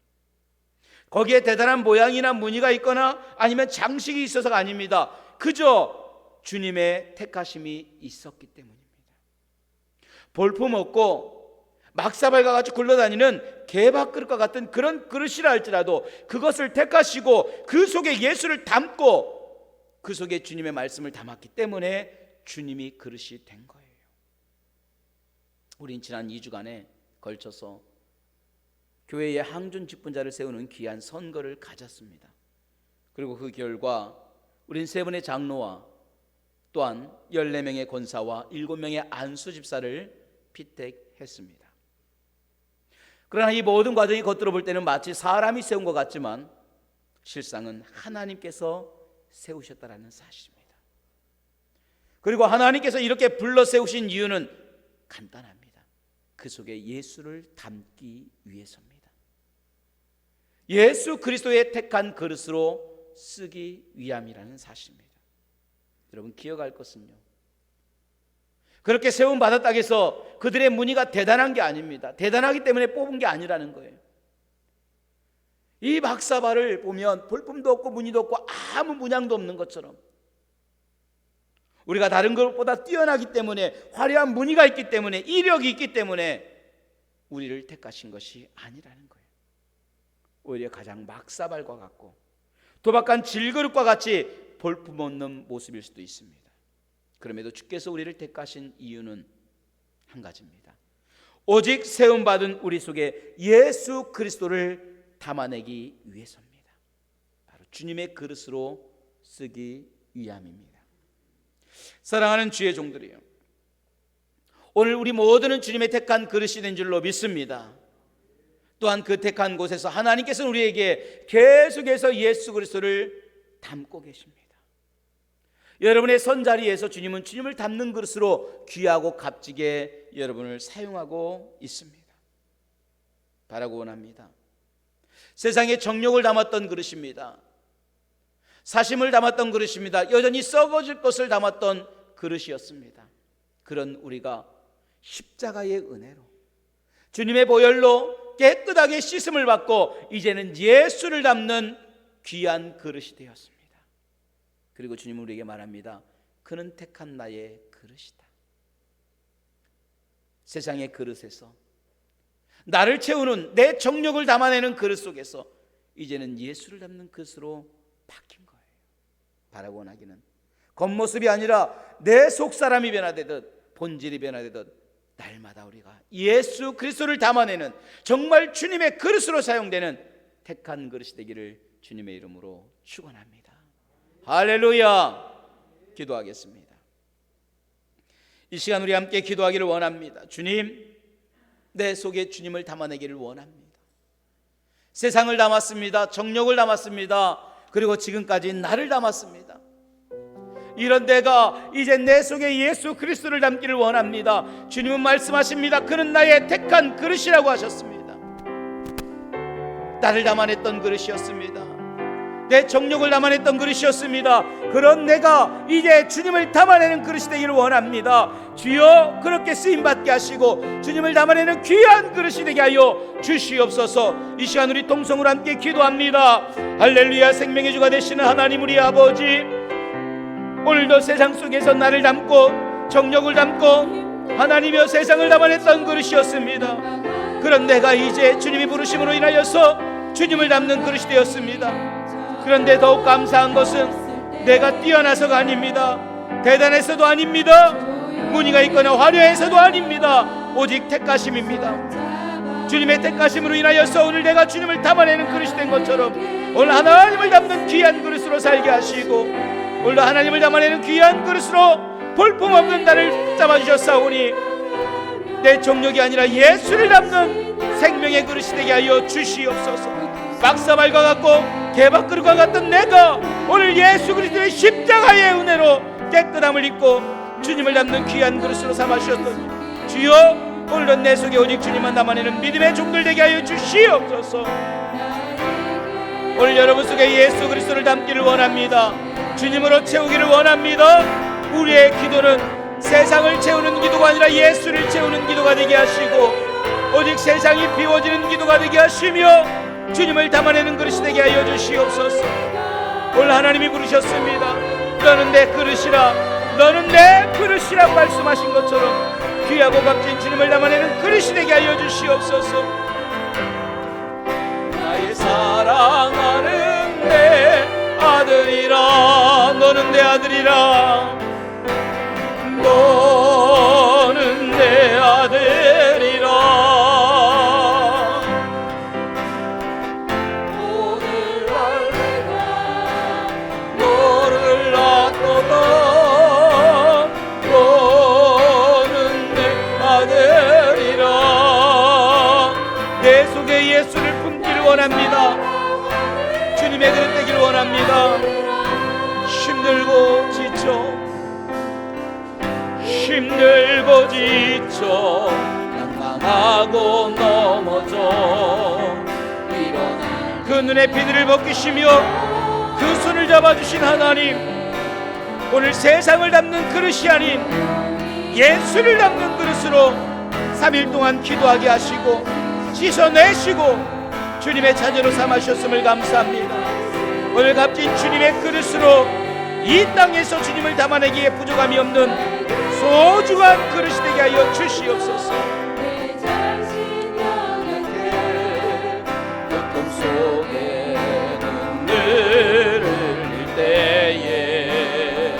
거기에 대단한 모양이나 무늬가 있거나 아니면 장식이 있어서가 아닙니다. 그저 주님의 택하심이 있었기 때문입니다. 볼품없고 막사발과 같이 굴러다니는 개밥그릇과 같은 그런 그릇이라 할지라도 그것을 택하시고 그 속에 예수를 담고 그 속에 주님의 말씀을 담았기 때문에 주님이 그릇이 된 거예요. 우린 지난 2주간에 걸쳐서 교회에 항존 직분자를 세우는 귀한 선거를 가졌습니다. 그리고 그 결과 우린 3분의 장로와 또한 14명의 권사와 7명의 안수 집사를 피택했습니다. 그러나 이 모든 과정이 겉으로 볼 때는 마치 사람이 세운 것 같지만 실상은 하나님께서 세우셨다라는 사실입니다. 그리고 하나님께서 이렇게 불러 세우신 이유는 간단합니다. 그 속에 예수를 담기 위해서입니다. 예수 그리스도의 택한 그릇으로 쓰기 위함이라는 사실입니다. 여러분 기억할 것은요, 그렇게 세움 받았다고 해서 그들의 문의가 대단한 게 아닙니다. 대단하기 때문에 뽑은 게 아니라는 거예요. 이 박사발을 보면 볼품도 없고 무늬도 없고 아무 문양도 없는 것처럼 우리가 다른 것보다 뛰어나기 때문에, 화려한 무늬가 있기 때문에, 이력이 있기 때문에 우리를 택하신 것이 아니라는 거예요. 오히려 가장 막사발과 같고 도박한 질그릇과 같이 볼품없는 모습일 수도 있습니다. 그럼에도 주께서 우리를 택하신 이유는 한 가지입니다. 오직 세움받은 우리 속에 예수 그리스도를 담아내기 위해서입니다. 바로 주님의 그릇으로 쓰기 위함입니다. 사랑하는 주의 종들이요, 오늘 우리 모두는 주님의 택한 그릇이 된 줄로 믿습니다. 또한 그 택한 곳에서 하나님께서는 우리에게 계속해서 예수 그리스도를 담고 계십니다. 여러분의 선자리에서 주님은 주님을 담는 그릇으로 귀하고 값지게 여러분을 사용하고 있습니다. 바라고 원합니다. 세상에 정욕을 담았던 그릇입니다. 사심을 담았던 그릇입니다. 여전히 썩어질 것을 담았던 그릇이었습니다. 그런 우리가 십자가의 은혜로 주님의 보혈로 깨끗하게 씻음을 받고 이제는 예수를 담는 귀한 그릇이 되었습니다. 그리고 주님은 우리에게 말합니다. 그는 택한 나의 그릇이다. 세상의 그릇에서 나를 채우는 내 정욕을 담아내는 그릇 속에서 이제는 예수를 담는 그릇으로 바뀐 거예요. 바라고 원하기는 겉모습이 아니라 내 속사람이 변화되듯 본질이 변화되듯 날마다 우리가 예수 그리스도를 담아내는 정말 주님의 그릇으로 사용되는 택한 그릇이 되기를 주님의 이름으로 축원합니다. 할렐루야. 기도하겠습니다. 이 시간 우리 함께 기도하기를 원합니다. 주님, 내 속에 주님을 담아내기를 원합니다. 세상을 담았습니다. 정욕을 담았습니다. 그리고 지금까지 나를 담았습니다. 이런 내가 이제 내 속에 예수 그리스도를 담기를 원합니다. 주님은 말씀하십니다. 그는 나의 택한 그릇이라고 하셨습니다. 나를 담아냈던 그릇이었습니다. 내 정욕을 담아냈던 그릇이었습니다. 그런 내가 이제 주님을 담아내는 그릇이 되기를 원합니다. 주여, 그렇게 쓰임받게 하시고 주님을 담아내는 귀한 그릇이 되게 하여 주시옵소서. 이 시간 우리 동성으로 함께 기도합니다. 할렐루야. 생명의 주가 되시는 하나님 우리 아버지, 오늘도 세상 속에서 나를 담고 정욕을 담고 하나님이여 세상을 담아냈던 그릇이었습니다. 그런 내가 이제 주님이 부르심으로 인하여서 주님을 담는 그릇이 되었습니다. 그런데 더욱 감사한 것은 내가 뛰어나서가 아닙니다. 대단해서도 아닙니다. 무늬가 있거나 화려해서도 아닙니다. 오직 택하심입니다. 주님의 택하심으로 인하여서 오늘 내가 주님을 담아내는 그릇이 된 것처럼 오늘 하나님을 담는 귀한 그릇으로 살게 하시고 오늘도 하나님을 담아내는 귀한 그릇으로 볼품없는 나를 잡아주셨사오니 내 정욕이 아니라 예수를 담는 생명의 그릇이 되게 하여 주시옵소서. 막사발과 같고 개밥그릇과 같던 내가 오늘 예수 그리스도의 십자가의 은혜로 깨끗함을 입고 주님을 담는 귀한 그릇으로 삼아주셨더니 주여, 오늘은 내 속에 오직 주님만 담아내는 믿음의 종들 되게 하여 주시옵소서. 오늘 여러분 속에 예수 그리스도를 담기를 원합니다. 주님으로 채우기를 원합니다. 우리의 기도는 세상을 채우는 기도가 아니라 예수를 채우는 기도가 되게 하시고 오직 세상이 비워지는 기도가 되게 하시며 주님을 담아내는 그릇이 되게 하여 주시옵소서. 오늘 하나님이 부르셨습니다. 너는 내 그릇이라, 너는 내 그릇이라고 말씀하신 것처럼 귀하고 값진 주님을 담아내는 그릇이 되게 하여 주시옵소서. 나의 사랑하는 내 아들이라, 너는 내 아들이라, 너는 내 아들이라. 주님의 그릇 되기를 원합니다. 힘들고 지쳐 낭망하고 넘어져 일어나 그 눈의 비늘을 벗기시며 그 손을 잡아주신 하나님, 오늘 세상을 담는 그릇이 아닌 예수를 담는 그릇으로 3일 동안 기도하게 하시고 씻어내시고 주님의 자녀로 삼으셨음을 감사합니다. 오늘 값진 주님의 그릇으로 이 땅에서 주님을 담아내기에 부족함이 없는 소중한 그릇이 되게 하여 주시옵소서. 고통 속에 눈물을 흘릴 때에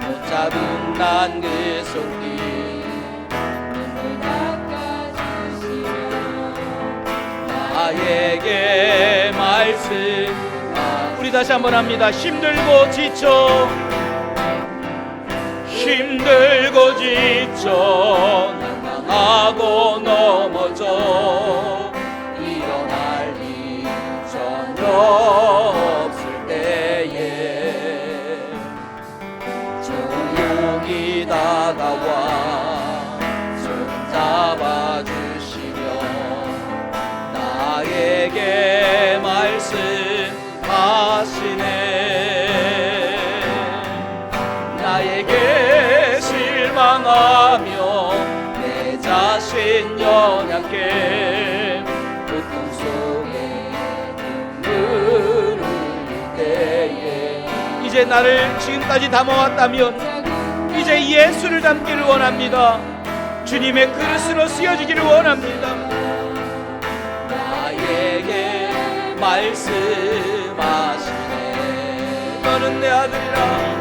붙잡은 난 그 손길 나에게 말씀. 우리 다시 한번 합니다. 힘들고 지쳐 낭망하고 넘어져 일어날 힘 전혀 없을 때에 조용히 다가와 손 잡아주시며 나에게 말씀하시네. 나에게 실망하며 내 자신 연약해 고통 속에 눈물을 흘릴 때에 이제 나를 지금까지 담아왔다면 이제 예수를 담기를 원합니다. 주님의 그릇으로 쓰여지기를 원합니다. 나에게 말씀하시네. 너는 내 아들이라,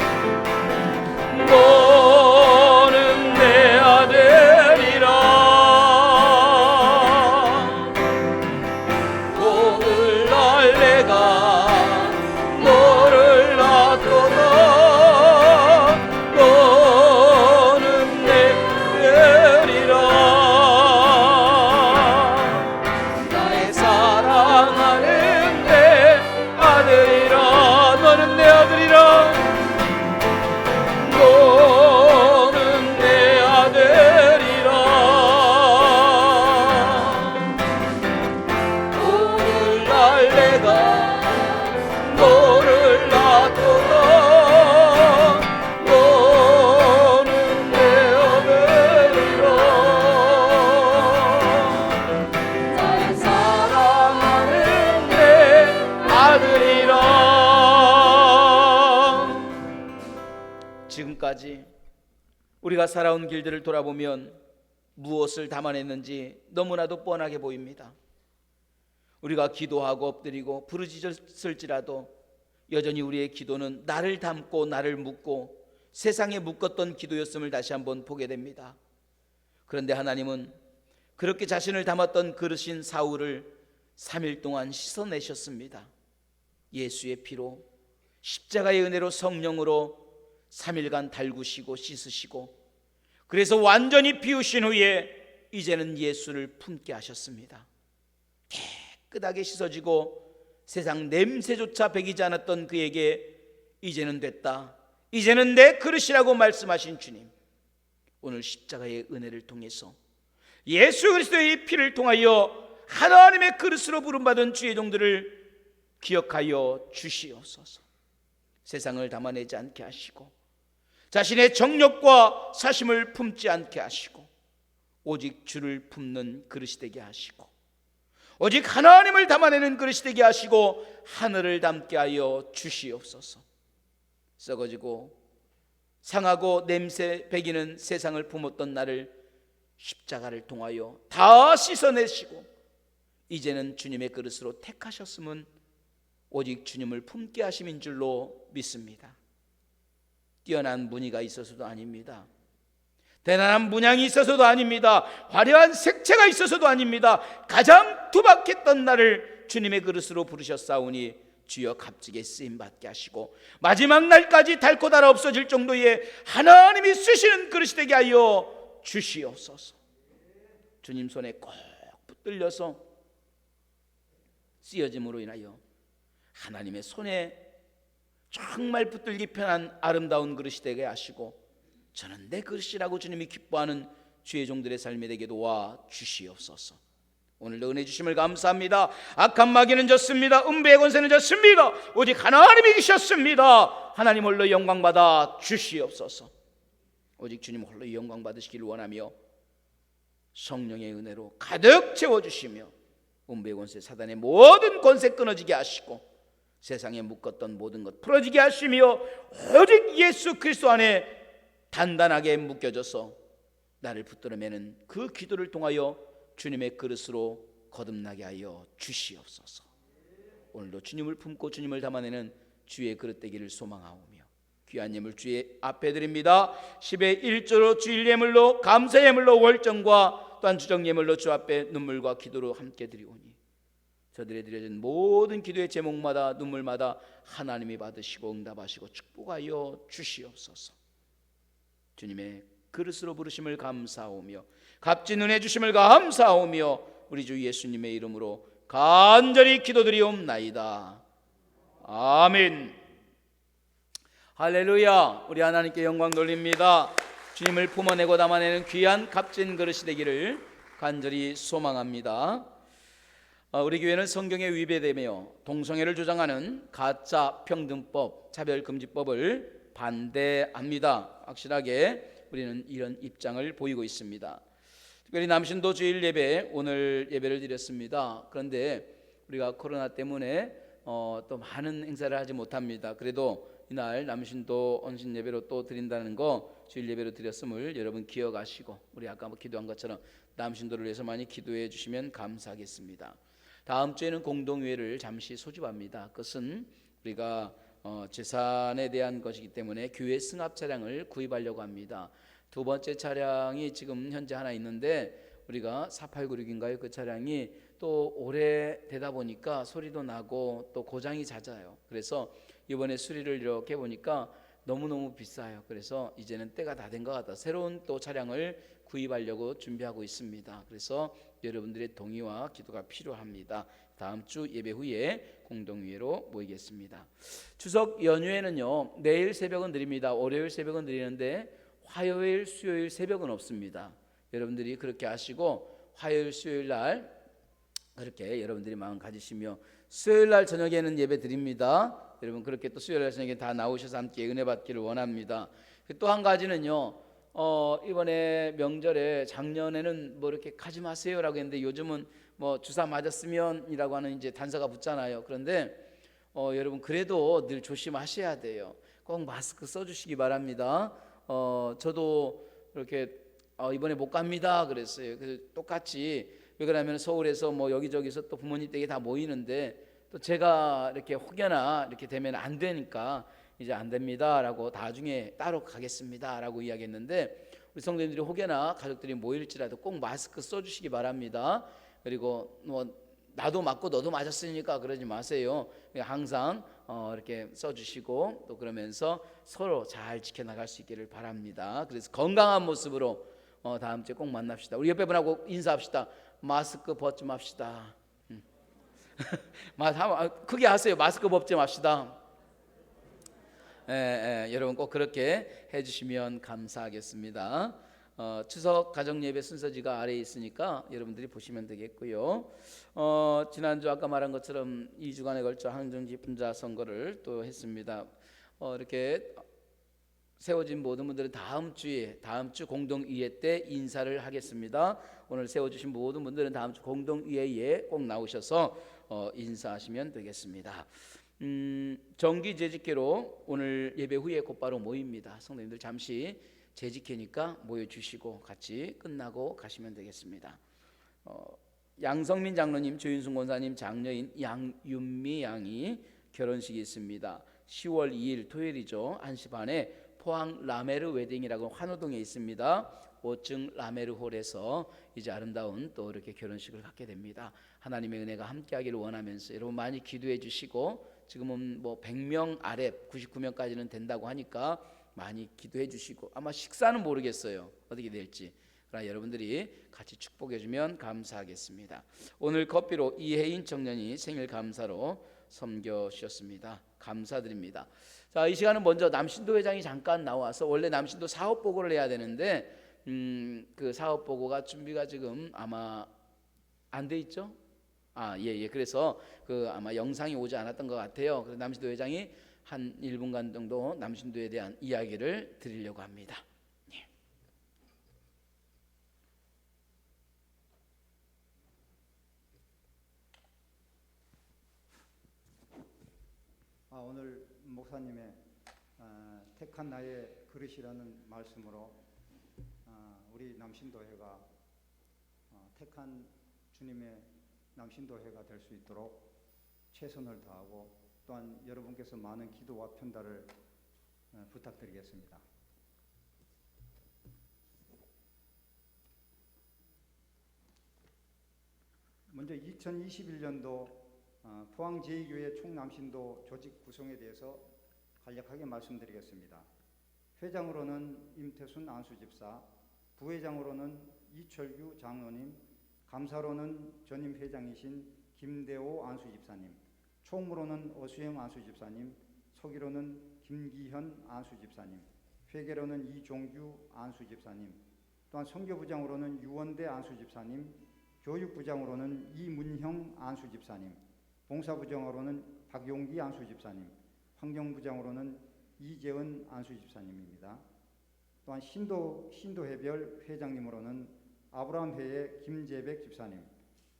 너는 내 아들이라. 오늘날 내가 너를 낳도다. 너는 내 아들이라. 나의 사랑하는 내 아들이라. 너는 내 아들이라. 너는 내 아들이라. 오늘날 내가 너를 낳도다. 너는 내 아들이라. 나의 사랑하는 내 아들이라. 지금까지 우리가 살아온 길들을 돌아보면 무엇을 담아냈는지 너무나도 뻔하게 보입니다. 우리가 기도하고 엎드리고 부르짖었을지라도 여전히 우리의 기도는 나를 담고 나를 묻고 세상에 묶었던 기도였음을 다시 한번 보게 됩니다. 그런데 하나님은 그렇게 자신을 담았던 그릇인 사울을 3일 동안 씻어내셨습니다. 예수의 피로, 십자가의 은혜로, 성령으로 3일간 달구시고 씻으시고, 그래서 완전히 비우신 후에 이제는 예수를 품게 하셨습니다. 깨끗하게 씻어지고 세상 냄새조차 배기지 않았던 그에게 이제는 됐다, 이제는 내 그릇이라고 말씀하신 주님, 오늘 십자가의 은혜를 통해서 예수 그리스도의 피를 통하여 하나님의 그릇으로 부름받은 주의 종들을 기억하여 주시옵소서. 세상을 담아내지 않게 하시고 자신의 정욕과 사심을 품지 않게 하시고 오직 주를 품는 그릇이 되게 하시고 오직 하나님을 담아내는 그릇이 되게 하시고 하늘을 담게 하여 주시옵소서. 썩어지고 상하고 냄새 배기는 세상을 품었던 나를 십자가를 통하여 다 씻어내시고 이제는 주님의 그릇으로 택하셨음은 오직 주님을 품게 하심인 줄로 믿습니다. 뛰어난 무늬가 있어서도 아닙니다. 대단한 문양이 있어서도 아닙니다. 화려한 색채가 있어서도 아닙니다. 가장 투박했던 나를 주님의 그릇으로 부르셨사오니 주여 값지게 쓰임받게 하시고 마지막 날까지 닳고 닳아 없어질 정도의 하나님이 쓰시는 그릇이 되게 하여 주시옵소서. 주님 손에 꼭 붙들려서 쓰여짐으로 인하여 하나님의 손에 정말 붙들기 편한 아름다운 그릇이 되게 하시고 저는 내 그릇이라고 주님이 기뻐하는 주의 종들의 삶이 되게 도와 주시옵소서. 오늘도 은혜 주심을 감사합니다. 악한 마귀는 졌습니다. 음부의 권세는 졌습니다. 오직 하나님이 계셨습니다. 하나님 홀로 영광 받아 주시옵소서. 오직 주님 홀로 영광 받으시기를 원하며 성령의 은혜로 가득 채워주시며 음부의 권세 사단의 모든 권세 끊어지게 하시고 세상에 묶었던 모든 것 풀어지게 하시며 오직 예수 그리스도 안에 단단하게 묶여져서 나를 붙들어 매는 그 기도를 통하여 주님의 그릇으로 거듭나게 하여 주시옵소서. 오늘도 주님을 품고 주님을 담아내는 주의 그릇 되기를 소망하오며 귀한 예물 주의 앞에 드립니다. 10의 1조로 주일 예물로 감사 예물로 월정과 또한 주정 예물로 주 앞에 눈물과 기도로 함께 드리오니 저들의 드려진 모든 기도의 제목마다 눈물마다 하나님이 받으시고 응답하시고 축복하여 주시옵소서. 주님의 그릇으로 부르심을 감사하오며 값진 은혜 주심을 감사하오며 우리 주 예수님의 이름으로 간절히 기도드리옵나이다. 아멘. 할렐루야. 우리 하나님께 영광 돌립니다. 주님을 품어내고 담아내는 귀한 값진 그릇이 되기를 간절히 소망합니다. 우리 교회는 성경에 위배되며 동성애를 주장하는 가짜 평등법, 차별금지법을 반대합니다. 확실하게 우리는 이런 입장을 보이고 있습니다. 특별히 남신도 주일 예배 오늘 예배를 드렸습니다. 그런데 우리가 코로나 때문에 또 많은 행사를 하지 못합니다. 그래도 이날 남신도 언신 예배로 또 드린다는 거 주일 예배로 드렸음을 여러분 기억하시고 우리 아까 기도한 것처럼 남신도를 위해서 많이 기도해 주시면 감사하겠습니다. 다음 주에는 공동회를 잠시 소집합니다. 그것은 우리가 재산에 대한 것이기 때문에 교회 승합 차량을 구입하려고 합니다. 두 번째 차량이 지금 현재 하나 있는데 우리가 4896인가요? 그 차량이 또 오래 되다 보니까 소리도 나고 또 고장이 잦아요. 그래서 이번에 수리를 이렇게 보니까 너무너무 비싸요. 그래서 이제는 때가 다 된 것 같다. 새로운 또 차량을 구입하려고 준비하고 있습니다. 그래서 여러분들의 동의와 기도가 필요합니다. 다음 주 예배 후에 공동회로 모이겠습니다. 추석 연휴에는요, 내일 새벽은 드립니다. 월요일 새벽은 드리는데 화요일, 수요일 새벽은 없습니다. 여러분들이 그렇게 하시고 화요일, 수요일 날 그렇게 여러분들이 마음 가지시며 수요일 날 저녁에는 예배 드립니다. 여러분 그렇게 또 수요일 날 저녁에 다 나오셔서 함께 은혜 받기를 원합니다. 또 한 가지는요, 이번에 명절에 작년에는 뭐 이렇게 가지 마세요라고 했는데 요즘은 뭐 주사 맞았으면이라고 하는 이제 단서가 붙잖아요. 그런데 여러분 그래도 늘 조심하셔야 돼요. 꼭 마스크 써주시기 바랍니다. 저도 이렇게 이번에 못 갑니다 그랬어요. 그래서 똑같이 왜 그러냐면 서울에서 뭐 여기저기서 또 부모님 댁에 다 모이는데 또 제가 이렇게 혹여나 이렇게 되면 안 되니까 이제 안 됩니다라고 나중에 따로 가겠습니다라고 이야기했는데 우리 성도님들이 혹여나 가족들이 모일지라도 꼭 마스크 써주시기 바랍니다. 그리고 뭐 나도 맞고 너도 맞았으니까 그러지 마세요. 항상 이렇게 써주시고 또 그러면서 서로 잘 지켜나갈 수 있기를 바랍니다. 그래서 건강한 모습으로 다음 주에 꼭 만납시다. 우리 옆에 분하고 인사합시다. 마스크 벗지 맙시다. 크게 하세요. 마스크 벗지 맙시다. 여러분 꼭 그렇게 해주시면 감사하겠습니다. 추석 가정 예배 순서지가 아래에 있으니까 여러분들이 보시면 되겠고요. 지난주 아까 말한 것처럼 2주간에 걸쳐 항정지 분자 선거를 또 했습니다. 이렇게 세워진 모든 분들은 다음 주 공동의회 때 인사를 하겠습니다. 오늘 세워주신 모든 분들은 다음 주 공동의회에 꼭 나오셔서 인사하시면 되겠습니다. 정기 재직회로 오늘 예배 후에 곧바로 모입니다. 성도님들 잠시 재직회니까 모여주시고 같이 끝나고 가시면 되겠습니다. 양성민 장로님, 조윤순 권사님 장녀인 양윤미 양이 결혼식이 있습니다. 10월 2일 토요일이죠. 1시 반에 포항 라메르 웨딩이라고 환호동에 있습니다. 5층 라메르 홀에서 이제 아름다운 또 이렇게 결혼식을 갖게 됩니다. 하나님의 은혜가 함께하기를 원하면서 여러분 많이 기도해 주시고 지금은 뭐 100명 아래 99명까지는 된다고 하니까 많이 기도해 주시고 아마 식사는 모르겠어요. 어떻게 될지. 그러나 여러분들이 같이 축복해 주면 감사하겠습니다. 오늘 커피로 이혜인 청년이 생일 감사로 섬겨 주셨습니다. 감사드립니다. 자, 이 시간은 먼저 남신도 회장이 잠깐 나와서 원래 남신도 사업 보고를 해야 되는데 그 사업 보고가 준비가 지금 아마 안 돼 있죠? 예. 그래서 그 아마 영상이 오지 않았던 것 같아요. 그래서 남신도 회장이 한 1분간 정도 남신도에 대한 이야기를 드리려고 합니다. 예. 오늘 목사님의 택한 나의 그릇이라는 말씀으로 우리 남신도회가 택한 주님의 남신도회가 될 수 있도록 최선을 다하고 또한 여러분께서 많은 기도와 편달을 부탁드리겠습니다. 먼저 2021년도 포항 제2교회 총남신도 조직 구성에 대해서 간략하게 말씀드리겠습니다. 회장으로는 임태순 안수집사, 부회장으로는 이철규 장로님, 감사로는 전임 회장이신 김대호 안수집사님, 총무로는 어수영 안수집사님, 서기로는 김기현 안수집사님, 회계로는 이종규 안수집사님, 또한 선교부장으로는 유원대 안수집사님, 교육부장으로는 이문형 안수집사님, 봉사부장으로는 박용기 안수집사님, 환경부장으로는 이재은 안수집사님입니다. 또한 신도회별 회장님으로는 아브라함회의 김재백 집사님,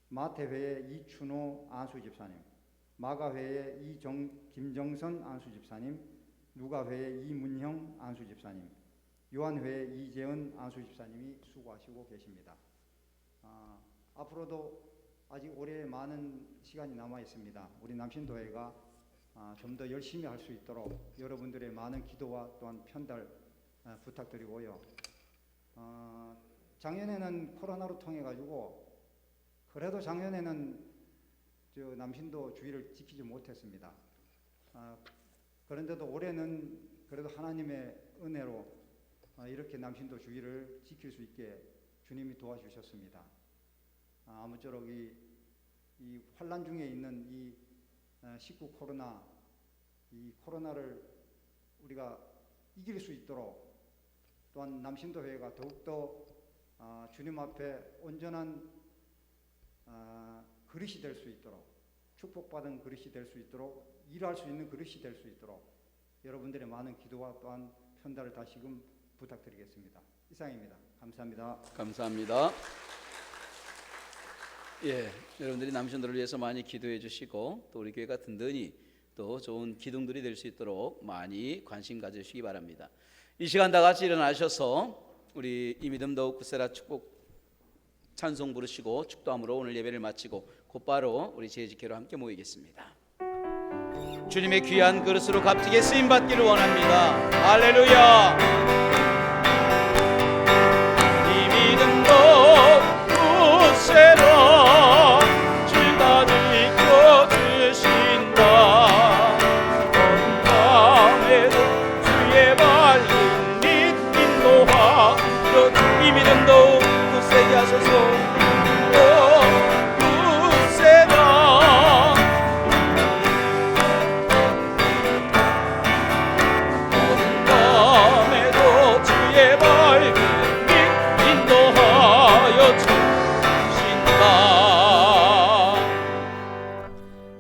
마태회의 이춘호 안수집사님, 마가회의 김정선 안수집사님, 누가회의 이문형 안수집사님, 요한회의 이재은 안수집사님이 수고하시고 계십니다. 앞으로도 아직 올해 많은 시간이 남아 있습니다. 우리 남신도회가 좀 더 열심히 할 수 있도록 여러분들의 많은 기도와 또한 편달 부탁드리고요. 작년에는 코로나로 통해 가지고 그래도 작년에는 남신도 주의를 지키지 못했습니다. 그런데도 올해는 그래도 하나님의 은혜로 이렇게 남신도 주의를 지킬 수 있게 주님이 도와주셨습니다. 아무쪼록 이 환란 중에 있는 이 19 코로나, 이 코로나를 우리가 이길 수 있도록 또한 남신도회가 더욱더 주님 앞에 온전한 그릇이 될 수 있도록, 축복받은 그릇이 될 수 있도록, 일할 수 있는 그릇이 될 수 있도록 여러분들의 많은 기도와 또한 편달을 다시금 부탁드리겠습니다. 이상입니다. 감사합니다. 감사합니다. 예, 여러분들이 남신도를 위해서 많이 기도해 주시고 또 우리 교회가 든든히 또 좋은 기둥들이 될 수 있도록 많이 관심 가져주시기 바랍니다. 이 시간 다 같이 일어나셔서 우리 이 믿음 더욱 굳세라 축복 찬송 부르시고 축도함으로 오늘 예배를 마치고 곧바로 우리 제지교로 함께 모이겠습니다. 주님의 귀한 그릇으로 값지게 쓰임 받기를 원합니다. 할렐루야. 이 믿음도 굳세라 주가 지켜주신다. 건강에도 주의 밝은 빛 인도하여 이 믿음도 굳세게 하소서.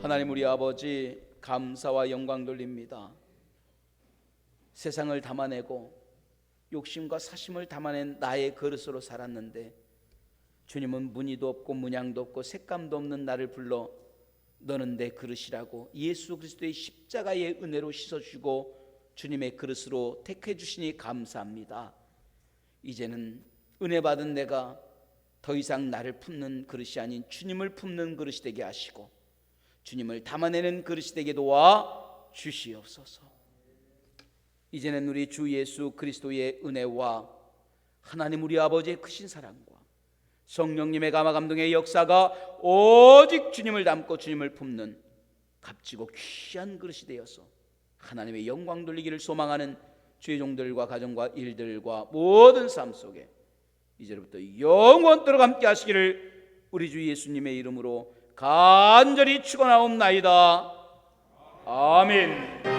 하나님 우리 아버지 감사와 영광 돌립니다. 세상을 담아내고 욕심과 사심을 담아낸 나의 그릇으로 살았는데 주님은 무늬도 없고 문양도 없고 색감도 없는 나를 불러 너는 내 그릇이라고 예수 그리스도의 십자가의 은혜로 씻어주고 주님의 그릇으로 택해 주시니 감사합니다. 이제는 은혜 받은 내가 더 이상 나를 품는 그릇이 아닌 주님을 품는 그릇이 되게 하시고 주님을 담아내는 그릇이 되게 도와 주시옵소서. 이제는 우리 주 예수 그리스도의 은혜와 하나님 우리 아버지의 크신 사랑과 성령님의 감화 감동의 역사가 오직 주님을 담고 주님을 품는 값지고 귀한 그릇이 되어서 하나님의 영광 돌리기를 소망하는 주의 종들과 가정과 일들과 모든 삶 속에 이제부터 영원토록 함께 하시기를 우리 주 예수님의 이름으로 간절히 축원하옵나이다. 아멘.